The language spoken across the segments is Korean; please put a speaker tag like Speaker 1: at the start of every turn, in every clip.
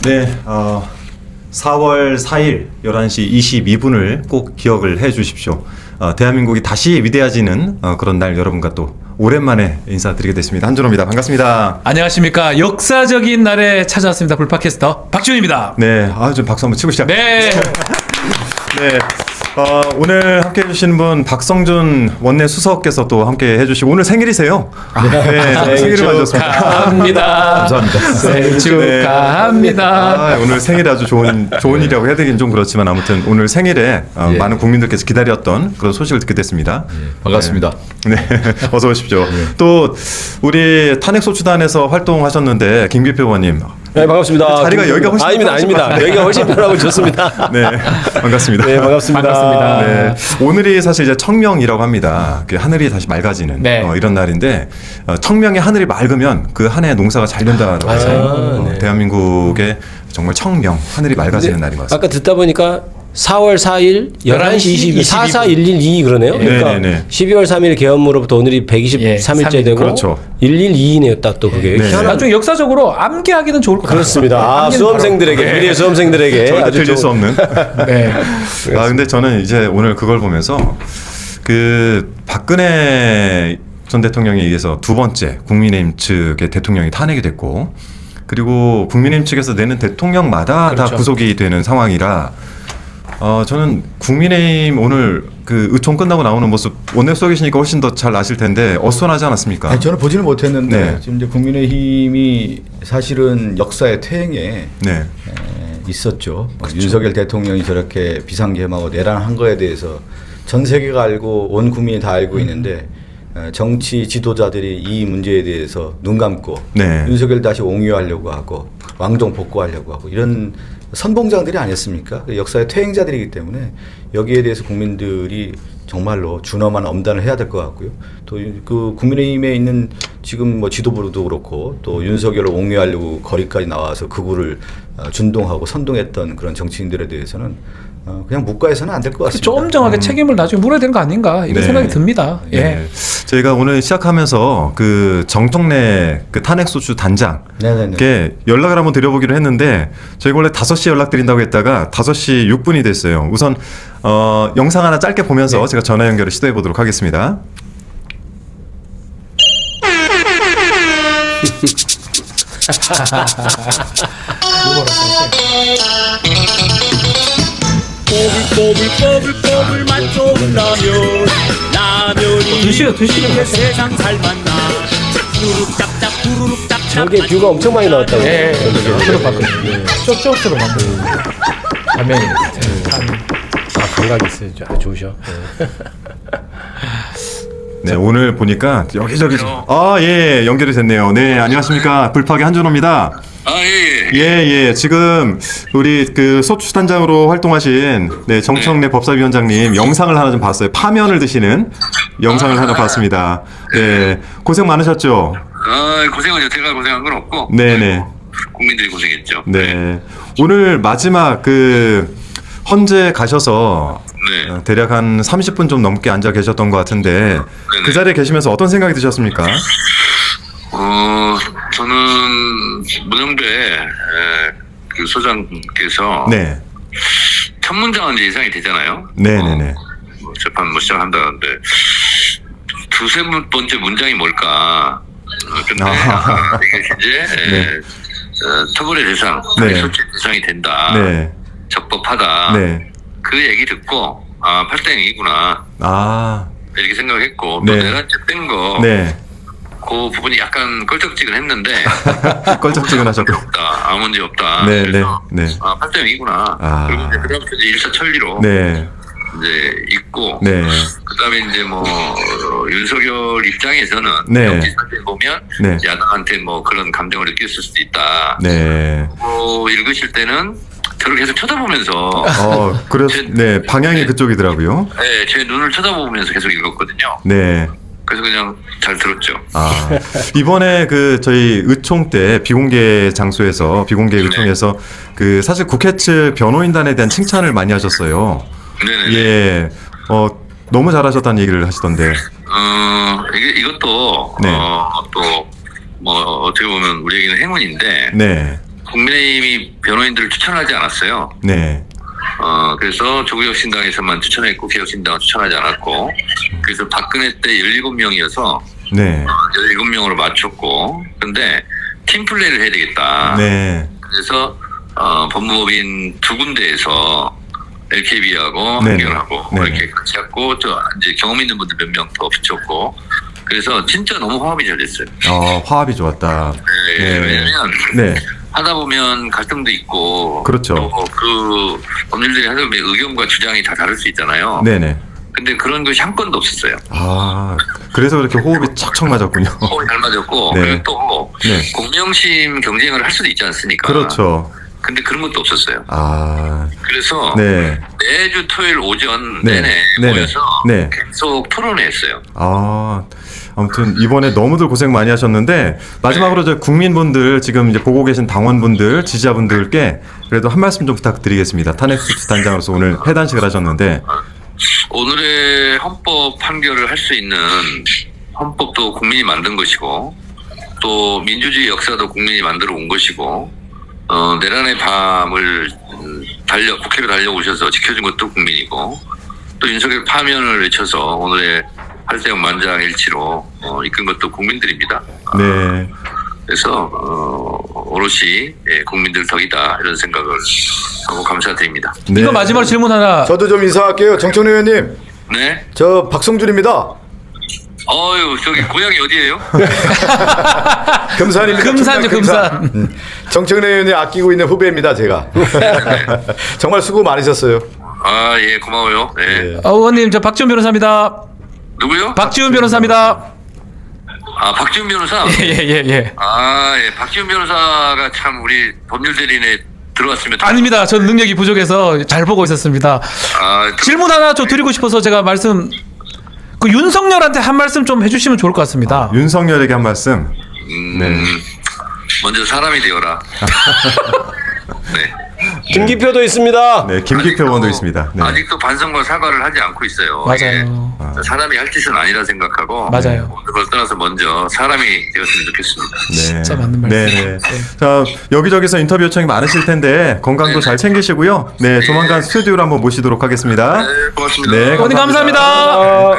Speaker 1: 네, 4월 4일 11시 22분을 꼭 기억을 해 주십시오. 대한민국이 다시 위대해지는 그런 날 여러분과 또 오랜만에 인사드리게 됐습니다. 한준호입니다. 반갑습니다.
Speaker 2: 안녕하십니까. 역사적인 날에 찾아왔습니다. 불팟캐스터 박지훈입니다.
Speaker 1: 네, 좀 박수 한번 치고 시작.
Speaker 2: 네.
Speaker 1: 네. 오늘 함께 해주시는 분 박성준 원내 수석께서 또 함께 해주시고 오늘 생일이세요. 네, 생일을 맞았습니다.
Speaker 2: 축하합니다.
Speaker 1: 감사합니다.
Speaker 2: 생일 축하합니다.
Speaker 1: 오늘 생일 아주 좋은 일이라고 해야 되긴 좀 그렇지만 아무튼 오늘 생일에 많은 국민들께서 기다렸던 그런 소식을 듣게 됐습니다.
Speaker 3: 반갑습니다.
Speaker 1: 네, 어서 오십시오. 또 우리 탄핵소추단에서 활동하셨는데 김기표 의원님.
Speaker 3: 네, 반갑습니다.
Speaker 1: 자리가 여기가 훨씬
Speaker 3: 아닙니다. 여기가 훨씬 편하고 좋습니다.
Speaker 1: 네, 반갑습니다.
Speaker 3: 네, 반갑습니다.
Speaker 1: 네, 오늘이 사실 이제 청명이라고 합니다. 그 하늘이 다시 맑아지는 이런 날인데 청명의 하늘이 맑으면 그 한 해 농사가 잘 된다고 해서 대한민국의 정말 청명 하늘이 맑아지는 날인 것 같습니다.
Speaker 3: 아까 듣다 보니까 4월 4일 11시 22분 44112 그러네요. 그러니까
Speaker 1: 네네네.
Speaker 3: 12월 3일 개헌으로부터 오늘이 123일째 되고
Speaker 1: 그렇죠.
Speaker 3: 112네요. 딱 또 그게.
Speaker 1: 네.
Speaker 2: 나중에 역사적으로 암기하기는 좋을 것 같아요.
Speaker 3: 그렇습니다. 수험생들에게 미래 수험생들에게
Speaker 1: 절대
Speaker 3: 아주
Speaker 1: 틀릴 수 없는.
Speaker 2: 네.
Speaker 1: 근데 저는 이제 오늘 그걸 보면서 그 박근혜 전 대통령에 의해서 두 번째 국민의힘 측의 대통령이 탄핵이 됐고 그리고 국민의힘 측에서 내는 대통령마다
Speaker 2: 그렇죠.
Speaker 1: 다 구속이 되는 상황이라 저는 국민의힘 오늘 그 의총 끝나고 나오는 모습 원내수석 계시니까 훨씬 더 잘 아실 텐데 어수선하지 않았습니까?
Speaker 4: 아니, 저는 보지는 못했는데
Speaker 1: 네.
Speaker 4: 지금 이제 국민의힘이 사실은 역사의 퇴행에
Speaker 1: 네.
Speaker 4: 있었죠. 윤석열 대통령이 저렇게 비상계엄하고 내란한 거에 대해서 전 세계가 알고 온 국민이 다 알고 있는데 정치 지도자들이 이 문제에 대해서 눈 감고
Speaker 1: 네.
Speaker 4: 윤석열 다시 옹유하려고 하고 왕정 복구하려고 하고 이런 선봉장들이 아니었습니까? 역사의 퇴행자들이기 때문에 여기에 대해서 국민들이 정말로 준엄한 엄단을 해야 될 것 같고요. 또 그 국민의힘에 있는 지금 뭐 지도부도 그렇고 또 윤석열을 옹유하려고 거리까지 나와서 극우를 준동하고 선동했던 그런 정치인들에 대해서는 그냥 묵과해서는 안 될 것 같습니다.
Speaker 2: 좀 정하게 책임을 나중에 물어야 되는 거 아닌가 이런
Speaker 1: 네.
Speaker 2: 생각이 듭니다. 예.
Speaker 1: 네. 저희가 오늘 시작하면서 그 정청래 그 탄핵소추 단장께 연락을 한번 드려보기로 했는데 저희가 원래 5시에 연락드린다고 했다가 5시 6분이 됐어요. 우선 영상 하나 짧게 보면서 제가 전화 연결을 시도해 보도록 하겠습니다.
Speaker 5: 꼬불꼬불꼬불꼬불 맛 좋은 라면이
Speaker 2: 드시고
Speaker 5: 세상 살맛나 후루룩 짭짭 후루룩 짭짭
Speaker 3: 저게 뷰가 엄청 많이 나왔다고.
Speaker 2: 예. 쪽쪽으로 만든 라면이.
Speaker 3: 감각이 있어요. 아주 좋으셔.
Speaker 1: 네, 오늘 보니까 여기저기 예, 연결이 됐네요. 네, 안녕하십니까? 불파의 한준호입니다. 예. 지금 우리 그 소추단장으로 활동하신 정청래 법사위원장님 영상을 하나 좀 봤어요. 파면을 드시는 영상을 하나 봤습니다. 네, 고생 많으셨죠?
Speaker 6: 고생은 제가 고생한 건 없고.
Speaker 1: 네네.
Speaker 6: 국민들이 고생했죠.
Speaker 1: 네. 오늘 마지막 그 헌재 가셔서 대략 한 30분 좀 넘게 앉아 계셨던 것 같은데 그 자리에 계시면서 어떤 생각이 드셨습니까?
Speaker 6: 저는 문영배 그 소장께서
Speaker 1: 네.
Speaker 6: 첫 문장은 이제 예상이 되잖아요.
Speaker 1: 네네네.
Speaker 6: 재판 시작한다는데 두세 번째 문장이 뭘까? 근데 이게 이제 처벌의 대상, 소치 대상이 된다.
Speaker 1: 네.
Speaker 6: 적법하다.
Speaker 1: 네.
Speaker 6: 그 얘기 듣고 8대0이구나 이렇게 생각했고 또 내란죄 뺀 거 그 부분이 약간 껄쩍지근했는데
Speaker 1: 껄쩍지근하셨고
Speaker 6: 아무 문제 없다.
Speaker 1: 네.
Speaker 6: 8대0이구나. 그리고 이제 그다음부터 이제 1차 천리로 이제 있고 그다음에 이제 뭐 윤석열 입장에서는 역지 사실 보면 야당한테 뭐 그런 감정을 느꼈을 수도 있다. 읽으실 때는 저를 계속 쳐다보면서
Speaker 1: 방향이 그쪽이더라고요.
Speaker 6: 네, 제 눈을 쳐다보면서 계속 읽었거든요.
Speaker 1: 네.
Speaker 6: 그래서 그냥 잘 들었죠.
Speaker 1: 이번에 그 저희 의총 때 비공개 장소에서 비공개 의총에서 그 사실 국회 측 변호인단에 대한 칭찬을 많이 하셨어요.
Speaker 6: 네네.
Speaker 1: 예. 너무 잘하셨다는 얘기를 하시던데.
Speaker 6: 이것도 또 뭐 어떻게 보면 우리에게는 행운인데. 국민의힘이 변호인들을 추천하지 않았어요.
Speaker 1: 네.
Speaker 6: 그래서 조국혁신당에서만 추천했고 개혁신당은 추천하지 않았고 그래서 박근혜 때 17명이어서
Speaker 1: 네.
Speaker 6: 17명으로 맞췄고 근데 팀플레이를 해야 되겠다.
Speaker 1: 네.
Speaker 6: 그래서 법무법인 두 군데에서 LKB하고
Speaker 1: 네네.
Speaker 6: 한결하고
Speaker 1: 네네.
Speaker 6: 이렇게 같이 했고 또 이제 경험 있는 분들 몇 명 더 붙였고 그래서 진짜 너무 화합이 잘 됐어요.
Speaker 1: 화합이 좋았다.
Speaker 6: 네.
Speaker 1: 네.
Speaker 6: 왜냐면
Speaker 1: 네.
Speaker 6: 하다 보면 갈등도 있고
Speaker 1: 그렇죠.
Speaker 6: 또 그 법률들이 하다 보면 의견과 주장이 다 다를 수 있잖아요.
Speaker 1: 네네.
Speaker 6: 근데 그런 것이 한 건도 없었어요.
Speaker 1: 그래서 그렇게 호흡이 척척 맞았군요.
Speaker 6: 호흡이 잘 맞았고
Speaker 1: 네.
Speaker 6: 그리고 또
Speaker 1: 네.
Speaker 6: 공명심 경쟁을 할 수도 있지 않습니까?
Speaker 1: 그렇죠.
Speaker 6: 근데 그런 것도 없었어요. 그래서
Speaker 1: 네.
Speaker 6: 매주 토요일 오전
Speaker 1: 네.
Speaker 6: 내내
Speaker 1: 네네.
Speaker 6: 모여서
Speaker 1: 네.
Speaker 6: 계속 토론했어요.
Speaker 1: 아무튼 이번에 너무들 고생 많이 하셨는데 마지막으로 저 국민분들 지금 이제 보고 계신 당원분들 지지자분들께 그래도 한 말씀 좀 부탁드리겠습니다. 탄핵수사 단장으로서 오늘 해단식을 하셨는데
Speaker 6: 오늘의 헌법 판결을 할 수 있는 헌법도 국민이 만든 것이고 또 민주주의 역사도 국민이 만들어 온 것이고 내란의 밤을 국회로 달려오셔서 지켜준 것도 국민이고 또 윤석열 파면을 외쳐서 오늘의 할대형 만장일치로 이끈 것도 국민들입니다.
Speaker 1: 네.
Speaker 6: 그래서 오롯이 국민들 덕이다 이런 생각을 하고 감사드립니다.
Speaker 1: 네.
Speaker 2: 이거 마지막으로 질문 하나.
Speaker 4: 저도 좀 인사할게요. 정청래 의원님.
Speaker 6: 네.
Speaker 4: 저 박성준입니다.
Speaker 6: 저기 고향이 어디예요?
Speaker 4: 금산입니다.
Speaker 2: 금산이죠, 금산.
Speaker 4: 정청래 의원이 아끼고 있는 후배입니다, 제가. 정말 수고 많으셨어요.
Speaker 6: 예, 고마워요. 네.
Speaker 2: 의원님, 저 박지훈 변호사입니다.
Speaker 6: 누구요?
Speaker 2: 박지훈 변호사입니다.
Speaker 6: 박지훈 변호사?
Speaker 2: 예.
Speaker 6: 예. 박지훈 변호사가 참 우리 법률 대리인에 들어왔으면.
Speaker 2: 아닙니다. 저는 능력이 부족해서 잘 보고 있었습니다. 질문 하나 좀 드리고 싶어서 제가 그 윤석열한테 한 말씀 좀 해주시면 좋을 것 같습니다.
Speaker 1: 윤석열에게 한 말씀. 네.
Speaker 6: 먼저 사람이 되어라. 네.
Speaker 3: 김기표도 있습니다.
Speaker 1: 네, 김기표 의원도 있습니다. 네.
Speaker 6: 아직도 반성과 사과를 하지 않고 있어요.
Speaker 2: 맞아요.
Speaker 6: 이게 사람이 할 짓은 아니라 생각하고.
Speaker 2: 맞아요.
Speaker 6: 그걸 떠나서 먼저 사람이 되었으면 좋겠습니다.
Speaker 1: 네.
Speaker 2: 진짜 맞는 말씀.
Speaker 1: 네. 자, 여기저기서 인터뷰 요청이 많으실 텐데 건강도 잘 챙기시고요. 네, 조만간 스튜디오로 한번 모시도록 하겠습니다.
Speaker 6: 네, 고맙습니다.
Speaker 1: 네,
Speaker 2: 의원님 감사합니다.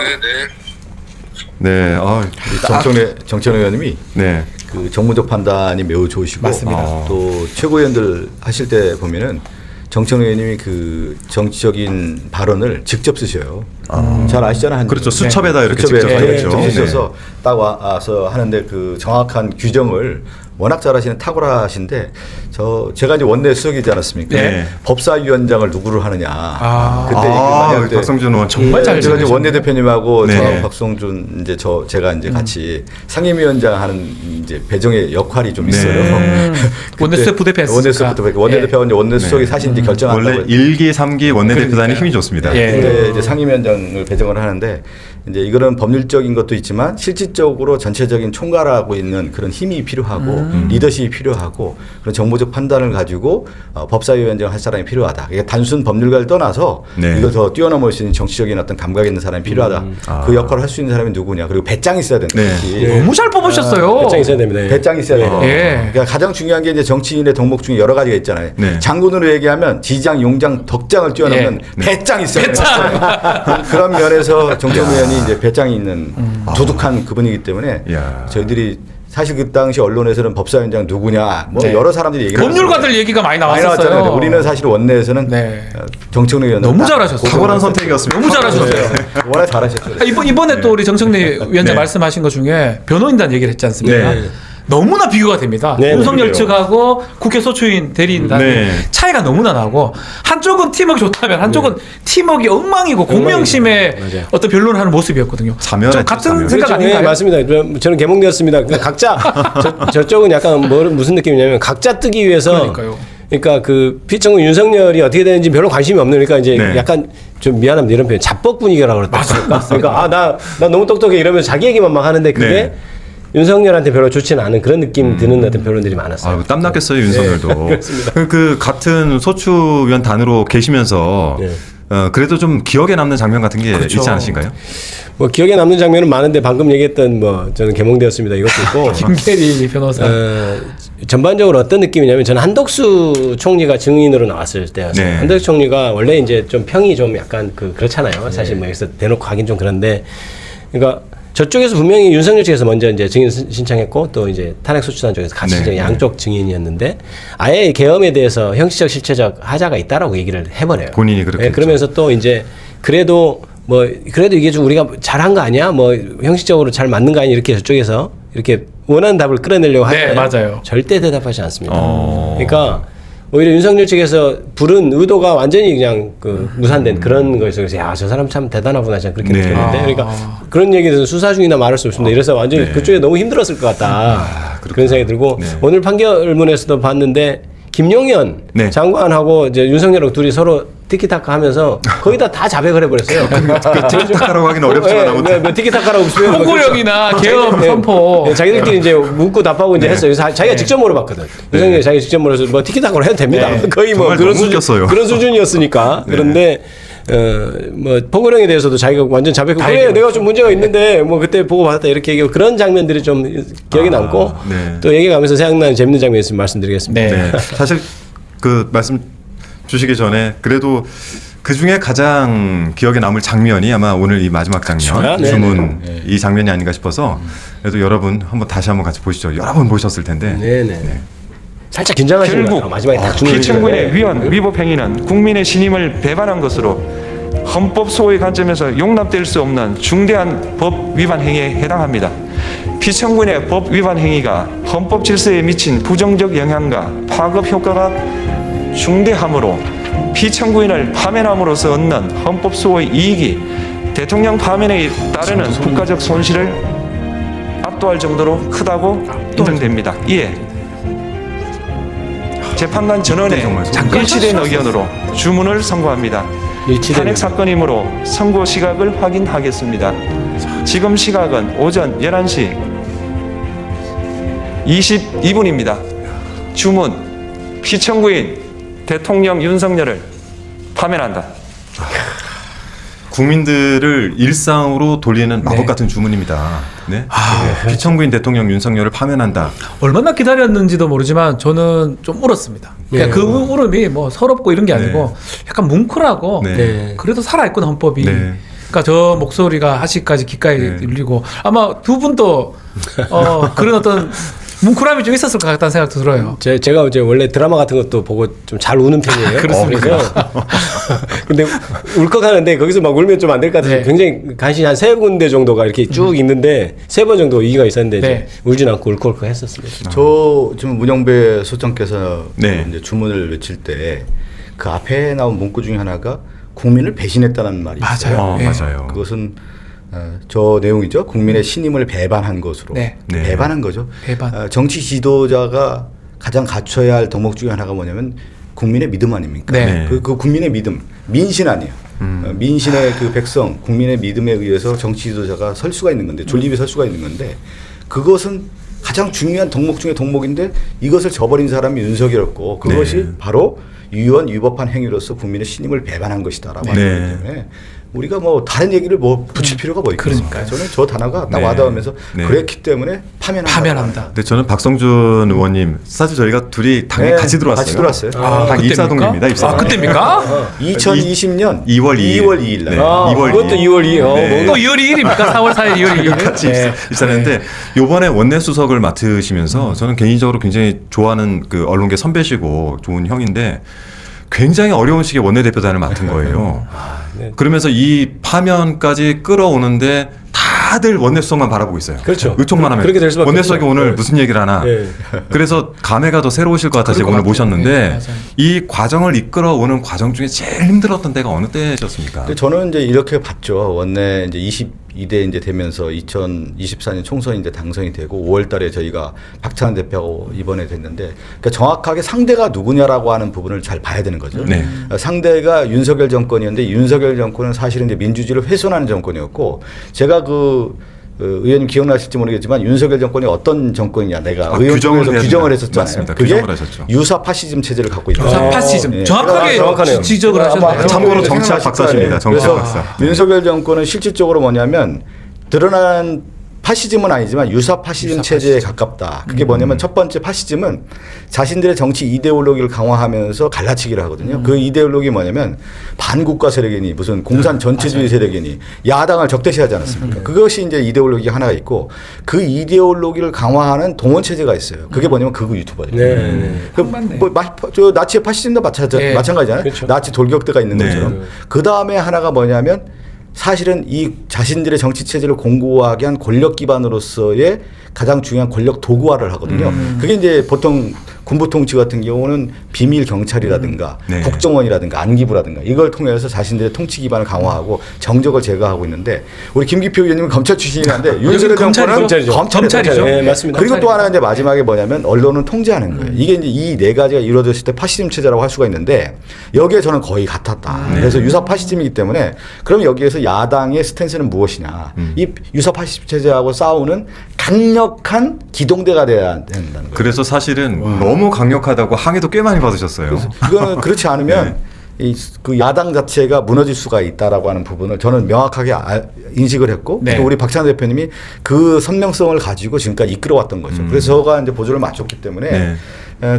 Speaker 6: 네.
Speaker 1: 네.
Speaker 4: 정청래 의원님이
Speaker 1: 네.
Speaker 4: 그 정무적 판단이 매우 좋으시고
Speaker 2: 맞습니다.
Speaker 4: 또 최고위원들 하실 때 보면은 정청래 의원님이 그 정치적인 발언을 직접 쓰셔요. 잘 아시잖아요.
Speaker 1: 그렇죠. 수첩에다 이렇게 직접
Speaker 4: 직접
Speaker 1: 하겠죠.
Speaker 4: 쓰셔서 딱 와서 하는데 그 정확한 규정을 워낙 잘하시는 탁월하신데 제가 이제 원내 수석이지 않았습니까?
Speaker 1: 네.
Speaker 4: 법사위원장을 누구를 하냐. 그때 얘기를 많이 할 때
Speaker 1: 박성준 의원
Speaker 2: 정말 잘
Speaker 4: 제가 이제 원내 대표님하고
Speaker 1: 네.
Speaker 4: 저하고 박성준 제가 이제 같이 상임위원장 하는 이제 배정의 역할이 좀 있어요.
Speaker 2: 원내수석 부대표였으니까.
Speaker 4: 원내대표가 이제 원내수석이 사실 이제 결정한다고.
Speaker 1: 원래 1기, 3기 원내대표단이 힘이 좋습니다.
Speaker 4: 그때 이제 상임위원장을 배정을 하는데 이제 이거는 법률적인 것도 있지만 실질적으로 전체적인 총괄하고 있는 그런 힘이 필요하고 리더십이 필요하고 그런 정보적 판단을 가지고 법사위원장 할 사람이 필요하다. 그러니까 단순 법률가를 떠나서
Speaker 1: 네.
Speaker 4: 이걸 더 뛰어넘을 수 있는 정치적인 어떤 감각 있는 사람이 필요하다. 그 역할을 할 수 있는 사람이 누구냐. 그리고 배짱이 있어야 된다.
Speaker 1: 네.
Speaker 2: 너무 잘 뽑으셨어요.
Speaker 3: 배짱 있어야 됩니다. 예.
Speaker 4: 배짱이 있어야 돼요.
Speaker 2: 예.
Speaker 4: 그러니까 가장 중요한 게 이제 정치인의 덕목 중에 여러 가지가 있잖아요.
Speaker 1: 네.
Speaker 4: 장군으로 얘기하면 지장, 용장, 덕장을 뛰어넘는 배짱이 있어요. 그런 면에서 정청래 의원이 이제 배짱이 있는 두둑한 그분이기 때문에 저희들이 사실 그 당시 언론에서는 법사위원장 누구냐 뭐 여러 사람들이 얘기를
Speaker 2: 법률가들 얘기가 많이 나왔었어요.
Speaker 4: 나왔잖아요. 우리는 사실 원내에서는 정청래 의원
Speaker 2: 너무 잘하셨어요.
Speaker 1: 탁월한 선택이었습니다.
Speaker 2: 너무 잘하셨어요.
Speaker 4: 워낙 잘하셨어요.
Speaker 2: 이번에 또 우리 정청래 위원장 말씀하신 것 중에 변호인단 얘기를 했지 않습니까?
Speaker 1: 네.
Speaker 2: 너무나 비교가 됩니다.
Speaker 3: 네,
Speaker 2: 윤석열
Speaker 3: 그래요.
Speaker 2: 측하고 국회 소추인 대리인단 차이가 너무나 나고 한쪽은 팀워크 좋다면 한쪽은 팀워크가 엉망이고 공명심에 어떤 변론을 하는 모습이었거든요.
Speaker 1: 자멸했죠,
Speaker 2: 같은
Speaker 1: 자멸.
Speaker 2: 생각 아닌가요?
Speaker 3: 네, 맞습니다. 저는 개몽되었습니다. 그러니까 각자 저쪽은 약간 무슨 느낌이냐면 각자 뜨기 위해서
Speaker 2: 그러니까요.
Speaker 3: 그러니까 그 피청은 윤석열이 어떻게 되는지 별로 관심이 없는 그러니까 이제 약간 좀 미안합니다 이런 표현 잡법 분위기라고 그랬다. 그러니까 나 너무 똑똑해 이러면서 자기 얘기만 막 하는데 그게 윤석열한테 별로 좋지는 않은 그런 느낌 드는 어떤 변론들이 많았어요.
Speaker 1: 땀 났겠어요, 윤석열도.
Speaker 3: 그렇습니다.
Speaker 1: 그 같은 소추위원 단으로 계시면서 그래도 좀 기억에 남는 장면 같은 게 있지 않으신가요?
Speaker 3: 뭐 기억에 남는 장면은 많은데 방금 얘기했던 뭐 저는 개몽되었습니다 이것도 있고
Speaker 2: 김계리 변호사.
Speaker 3: 전반적으로 어떤 느낌이냐면 저는 한덕수 총리가 증인으로 나왔을 때였어요.
Speaker 1: 네.
Speaker 3: 한덕수 총리가 원래 이제 좀 평이 좀 약간 그렇잖아요. 사실 뭐 여기서 대놓고 하긴 좀 그런데 그러니까 저쪽에서 분명히 윤석열 측에서 먼저 이제 증인 신청했고 또 이제 탄핵소추단 쪽에서 같이
Speaker 1: 네.
Speaker 3: 양쪽 증인이었는데 아예 계엄에 대해서 형식적 실체적 하자가 있다라고 얘기를 해버려요.
Speaker 1: 본인이 그렇게
Speaker 3: 네, 그러면서 또 이제 그래도 이게 좀 우리가 잘한 거 아니야? 뭐 형식적으로 잘 맞는 거 아니야? 이렇게 저쪽에서 이렇게 원하는 답을 끌어내려고
Speaker 2: 네,
Speaker 3: 하잖아요.
Speaker 2: 맞아요.
Speaker 3: 절대 대답하지 않습니다. 그러니까 오히려 윤석열 측에서 부른 의도가 완전히 그냥 무산된 그런 거에서 그래서 야, 저 사람 참 대단하구나 저는 그렇게
Speaker 1: 네.
Speaker 3: 느꼈는데 그러니까 그런 얘기에 대해서 수사 중이나 말할 수 없습니다. 이래서 완전히 그쪽에 너무 힘들었을 것 같다. 그런 생각이 들고 오늘 판결문에서도 봤는데 김용현 장관하고 이제 윤석열하고 둘이 서로 티키타카 하면서 거의 다 자백을 해버렸어요.
Speaker 1: 티키타카라고 하기는 어렵지만 아무튼
Speaker 3: 티키타카라고 표현하면
Speaker 2: 홍보령이나 계엄 선포.
Speaker 3: 자기들끼리 이제 묻고 답하고 이제 했어요. 자기가 직접 물어봤거든. 윤석열이 자기가 직접 물어서 뭐 티키타카로 해도 됩니다. 거의 뭐
Speaker 1: 정말
Speaker 3: 그런
Speaker 1: 너무 웃겼어요.
Speaker 3: 그런 수준이었으니까. 그런데 뭐 포고령에 대해서도 자기가 완전 자백하고 그래 내가 좀 문제가 있는데 뭐 그때 보고 받았다 이렇게 얘기하고 그런 장면들이 좀 기억에 남고 또 얘기가면서 생각나는 재밌는 장면이 있으면 말씀드리겠습니다.
Speaker 2: 네.
Speaker 1: 사실 그 말씀 주시기 전에 그래도 그 중에 가장 기억에 남을 장면이 아마 오늘 이 마지막 장면 주문 이 장면이 아닌가 싶어서 그래도 여러분 다시 한번 같이 보시죠. 여러 번 보셨을 텐데.
Speaker 3: 네네. 살짝 긴장하시는 것 같아요. 마지막에 딱 주는
Speaker 7: 피청구인의 위헌 위법 행위는 국민의 신임을 배반한 것으로 헌법 소의 관점에서 용납될 수 없는 중대한 법 위반 행위에 해당합니다. 피청구인의 법 위반 행위가 헌법 질서에 미친 부정적 영향과 파급 효과가 중대하므로 피청구인을 파면함으로써 얻는 헌법 소의 이익이 대통령 파면에 따르는 국가적 손실을 압도할 정도로 크다고 인정됩니다. 이에 재판관 전원의 일치된 의견으로 주문을 선고합니다. 탄핵 사건이므로 선고 시각을 확인하겠습니다. 지금 시각은 오전 11시 22분입니다. 주문 피청구인 대통령 윤석열을 파면한다.
Speaker 1: 국민들을 일상으로 돌리는 마법 같은 주문입니다. 네. 피청구인 대통령 윤석열을 파면한다.
Speaker 2: 얼마나 기다렸는지도 모르지만 저는 좀 울었습니다. 그러니까 그 울음이 뭐 서럽고 이런 게 아니고 약간 뭉클하고 그래도 살아있구나 헌법이. 그러니까 저 목소리가 아직까지 귓가에 울리고 아마 두 분도 그런 어떤 뭉클함이 좀 있었을 것 같다는 생각도 들어요.
Speaker 3: 제가 이제 원래 드라마 같은 것도 보고 좀 잘 우는 편이에요.
Speaker 2: 그렇습니까?
Speaker 3: 근데 울컥하는데 거기서 막 울면 좀 안 될 것 같아서 굉장히 간신히 한 3군데 정도가 이렇게 쭉 있는데 3번 정도 이유가 있었는데 이제 울진 않고 울컥울컥 했었습니다.
Speaker 4: 저 지금 문영배 소장께서 이제 주문을 외칠 때 그 앞에 나온 문구 중에 하나가 국민을 배신했다는 말이 있어요.
Speaker 1: 맞아요.
Speaker 4: 그것은 저 내용이죠. 국민의 신임을 배반한 것으로. 배반한 거죠. 정치 지도자가 가장 갖춰야 할 덕목 중에 하나가 뭐냐면 국민의 믿음 아닙니까? 그 국민의 믿음, 민신 아니에요. 민신의 그 백성, 국민의 믿음에 의해서 정치 지도자가 설 수가 있는 건데, 존립이 설 수가 있는 건데, 그것은 가장 중요한 덕목 중에 덕목인데 이것을 저버린 사람이 윤석열이었고 그것이 바로 위헌 위법한 행위로서 국민의 신임을 배반한 것이다라고 하기 때문에 우리가 뭐 다른 얘기를 뭐 붙일 필요가 뭐 있겠습니까? 저는 저 단어가 딱 와닿으면서 그랬기 때문에 파면한다.
Speaker 1: 근데 저는 박성준 의원님 사실 저희가 둘이 당에 같이 들어왔어요.
Speaker 4: 같이 들어왔어요.
Speaker 1: 당 입사동입니다. 입사동.
Speaker 2: 그때입니까?
Speaker 4: 2020년
Speaker 1: 2월 2일
Speaker 4: 날.
Speaker 3: 그것도 2월 2일.
Speaker 2: 또 2월 2일입니까? 4월 4일 2월 2일.
Speaker 1: 같이 입사했는데 요번에 원내 수석을 맡으시면서 저는 개인적으로 굉장히 좋아하는 그 언론계 선배시고 좋은 형인데 굉장히 어려운 시기에 원내대표단을 맡은 거예요. 그러면서 이 파면까지 끌어오는데 다들 원내수석만 바라보고 있어요.
Speaker 3: 그렇죠.
Speaker 1: 의총만 하면
Speaker 3: 그렇게 될 수밖에
Speaker 1: 원내수석이
Speaker 3: 없죠.
Speaker 1: 오늘 무슨 얘기를 하나. 그래서 감회가 더 새로우실 것 같아서 오늘 모셨는데 이 과정을 이끌어오는 과정 중에 제일 힘들었던 때가 어느 때셨습니까?
Speaker 4: 근데 저는 이제 이렇게 봤죠. 원내 이제 22대 이제 되면서 2024년 총선이 이제 당선이 되고 5월달에 저희가 박찬환 대표하고 이번에 됐는데 그러니까 정확하게 상대가 누구냐라고 하는 부분을 잘 봐야 되는 거죠. 상대가 윤석열 정권이었는데 윤석열 정권은 사실은 이제 민주주의를 훼손하는 정권이었고 제가 의원님 기억나실지 모르겠지만 윤석열 정권이 어떤 정권이냐 내가 의원총회에서 규정을 했었잖아요.
Speaker 1: 맞습니다.
Speaker 4: 그게
Speaker 1: 규정을 하셨죠.
Speaker 4: 유사 파시즘 체제를 갖고 있다.
Speaker 2: 유사 파시즘 정확하게 지적을 하셨네요.
Speaker 1: 참고로 정치학 박사십니다. 정치학 박사.
Speaker 4: 윤석열 정권은 실질적으로 뭐냐면 드러난 파시즘은 아니지만 유사 파시즘 체제에 가깝다. 그게 뭐냐면 첫 번째 파시즘은 자신들의 정치 이데올로기를 강화하면서 갈라치기를 하거든요. 그 이데올로기 뭐냐면 반국가 세력이니 무슨 공산 전체주의 세력이니 야당을 적대시하지 않았습니까? 그것이 이제 이데올로기 하나가 있고 그 이데올로기를 강화하는 동원 체제가 있어요. 그게 뭐냐면 극우 유튜버예요. 저 나치의 파시즘도 마찬가지잖아요.
Speaker 3: 그렇죠.
Speaker 4: 나치 돌격대가 있는 것처럼. 그 다음에 하나가 뭐냐면 사실은 이 자신들의 정치 체제를 공고하게 한 권력 기반으로서의 가장 중요한 권력 도구화를 하거든요. 그게 이제 보통 군부 통치 같은 경우는 비밀 경찰이라든가 국정원이라든가 안기부라든가 이걸 통해서 자신들의 통치 기반을 강화하고 정적을 제거하고 있는데 우리 김기표 의원님은 검찰 출신이긴 한데 윤석열 정권은
Speaker 2: 검찰이죠.
Speaker 3: 네, 맞습니다.
Speaker 4: 그리고 또 하나 이제 마지막에 뭐냐면 언론은 통제하는 거예요. 이게 이제 이 네 가지가 이루어졌을 때 파시즘 체제라고 할 수가 있는데 여기에 저는 거의 같았다. 그래서 유사 파시즘이기 때문에 그럼 여기에서 야당의 스탠스는 무엇이냐? 이 유사 파시즘 체제하고 싸우는 강력한 기동대가 돼야 된다는 거예요.
Speaker 1: 그래서 사실은 너무 강력하다고 항의도 꽤 많이 받으셨어요.
Speaker 4: 그거는 그렇지 않으면 그 야당 자체가 무너질 수가 있다라고 하는 부분을 저는 명확하게 인식을 했고 또 우리 박찬호 대표님이 그 선명성을 가지고 지금까지 이끌어왔던 거죠. 그래서 저가 이제 보조를 맞췄기 때문에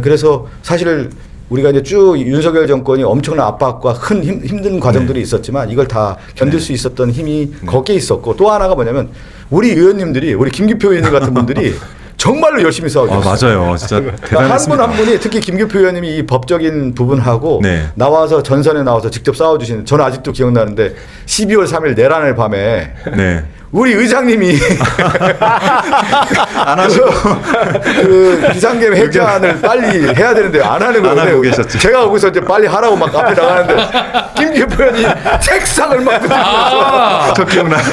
Speaker 4: 그래서 사실 우리가 이제 쭉 윤석열 정권이 엄청난 압박과 큰 힘든 과정들이 있었지만 이걸 다 견딜 수 있었던 힘이 거기에 있었고 또 하나가 뭐냐면 우리 의원님들이 우리 김기표 의원님 같은 분들이 정말로 열심히 싸우셨어요.
Speaker 1: 맞아요. 진짜 대단했습니다.
Speaker 4: 한 분 한 분이 특히 김기표 의원님이 이 법적인 부분하고 나와서 전선에 나와서 직접 싸워주시는 저는 아직도 기억나는데 12월 3일 내란을 밤에 우리 의장님이
Speaker 1: 안 하시고
Speaker 4: 그 비상계엄 해제안을 빨리 해야 되는데 안 하는 거예요.
Speaker 1: 안 하고 계셨죠.
Speaker 4: 제가 거기서 이제 빨리 하라고 막 앞에 나가는데 김기표 의원이 책상을 막
Speaker 1: 저 기억나요.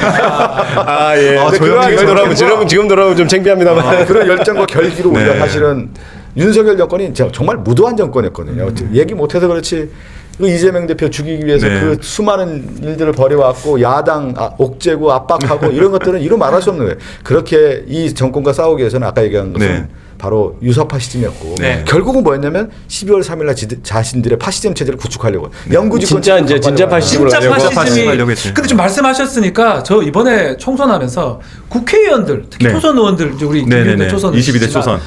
Speaker 3: 지금 돌아보면 좀 창피합니다만.
Speaker 4: 그런 열정과 결기로 우리가 사실은 윤석열 정권이 정말 무도한 정권이었거든요. 얘기 못해서 그렇지 그 이재명 대표 죽이기 위해서 그 수많은 일들을 벌여왔고 야당 옥죄고 압박하고 이런 것들은 이루 말할 수 없는 거예요. 그렇게 이 정권과 싸우기 위해서는 아까 얘기한 것은 바로 유사 파시즘이었고 결국은 뭐였냐면 12월 3일 날 자신들의 파시즘 체제를 구축하려고 영구집권
Speaker 3: 진짜 파시즘으로
Speaker 2: 하려고 했지. 근데 좀 말씀하셨으니까 저 이번에 총선하면서 국회의원들 특히 초선 의원들 이제 우리 초선
Speaker 1: 22대 초선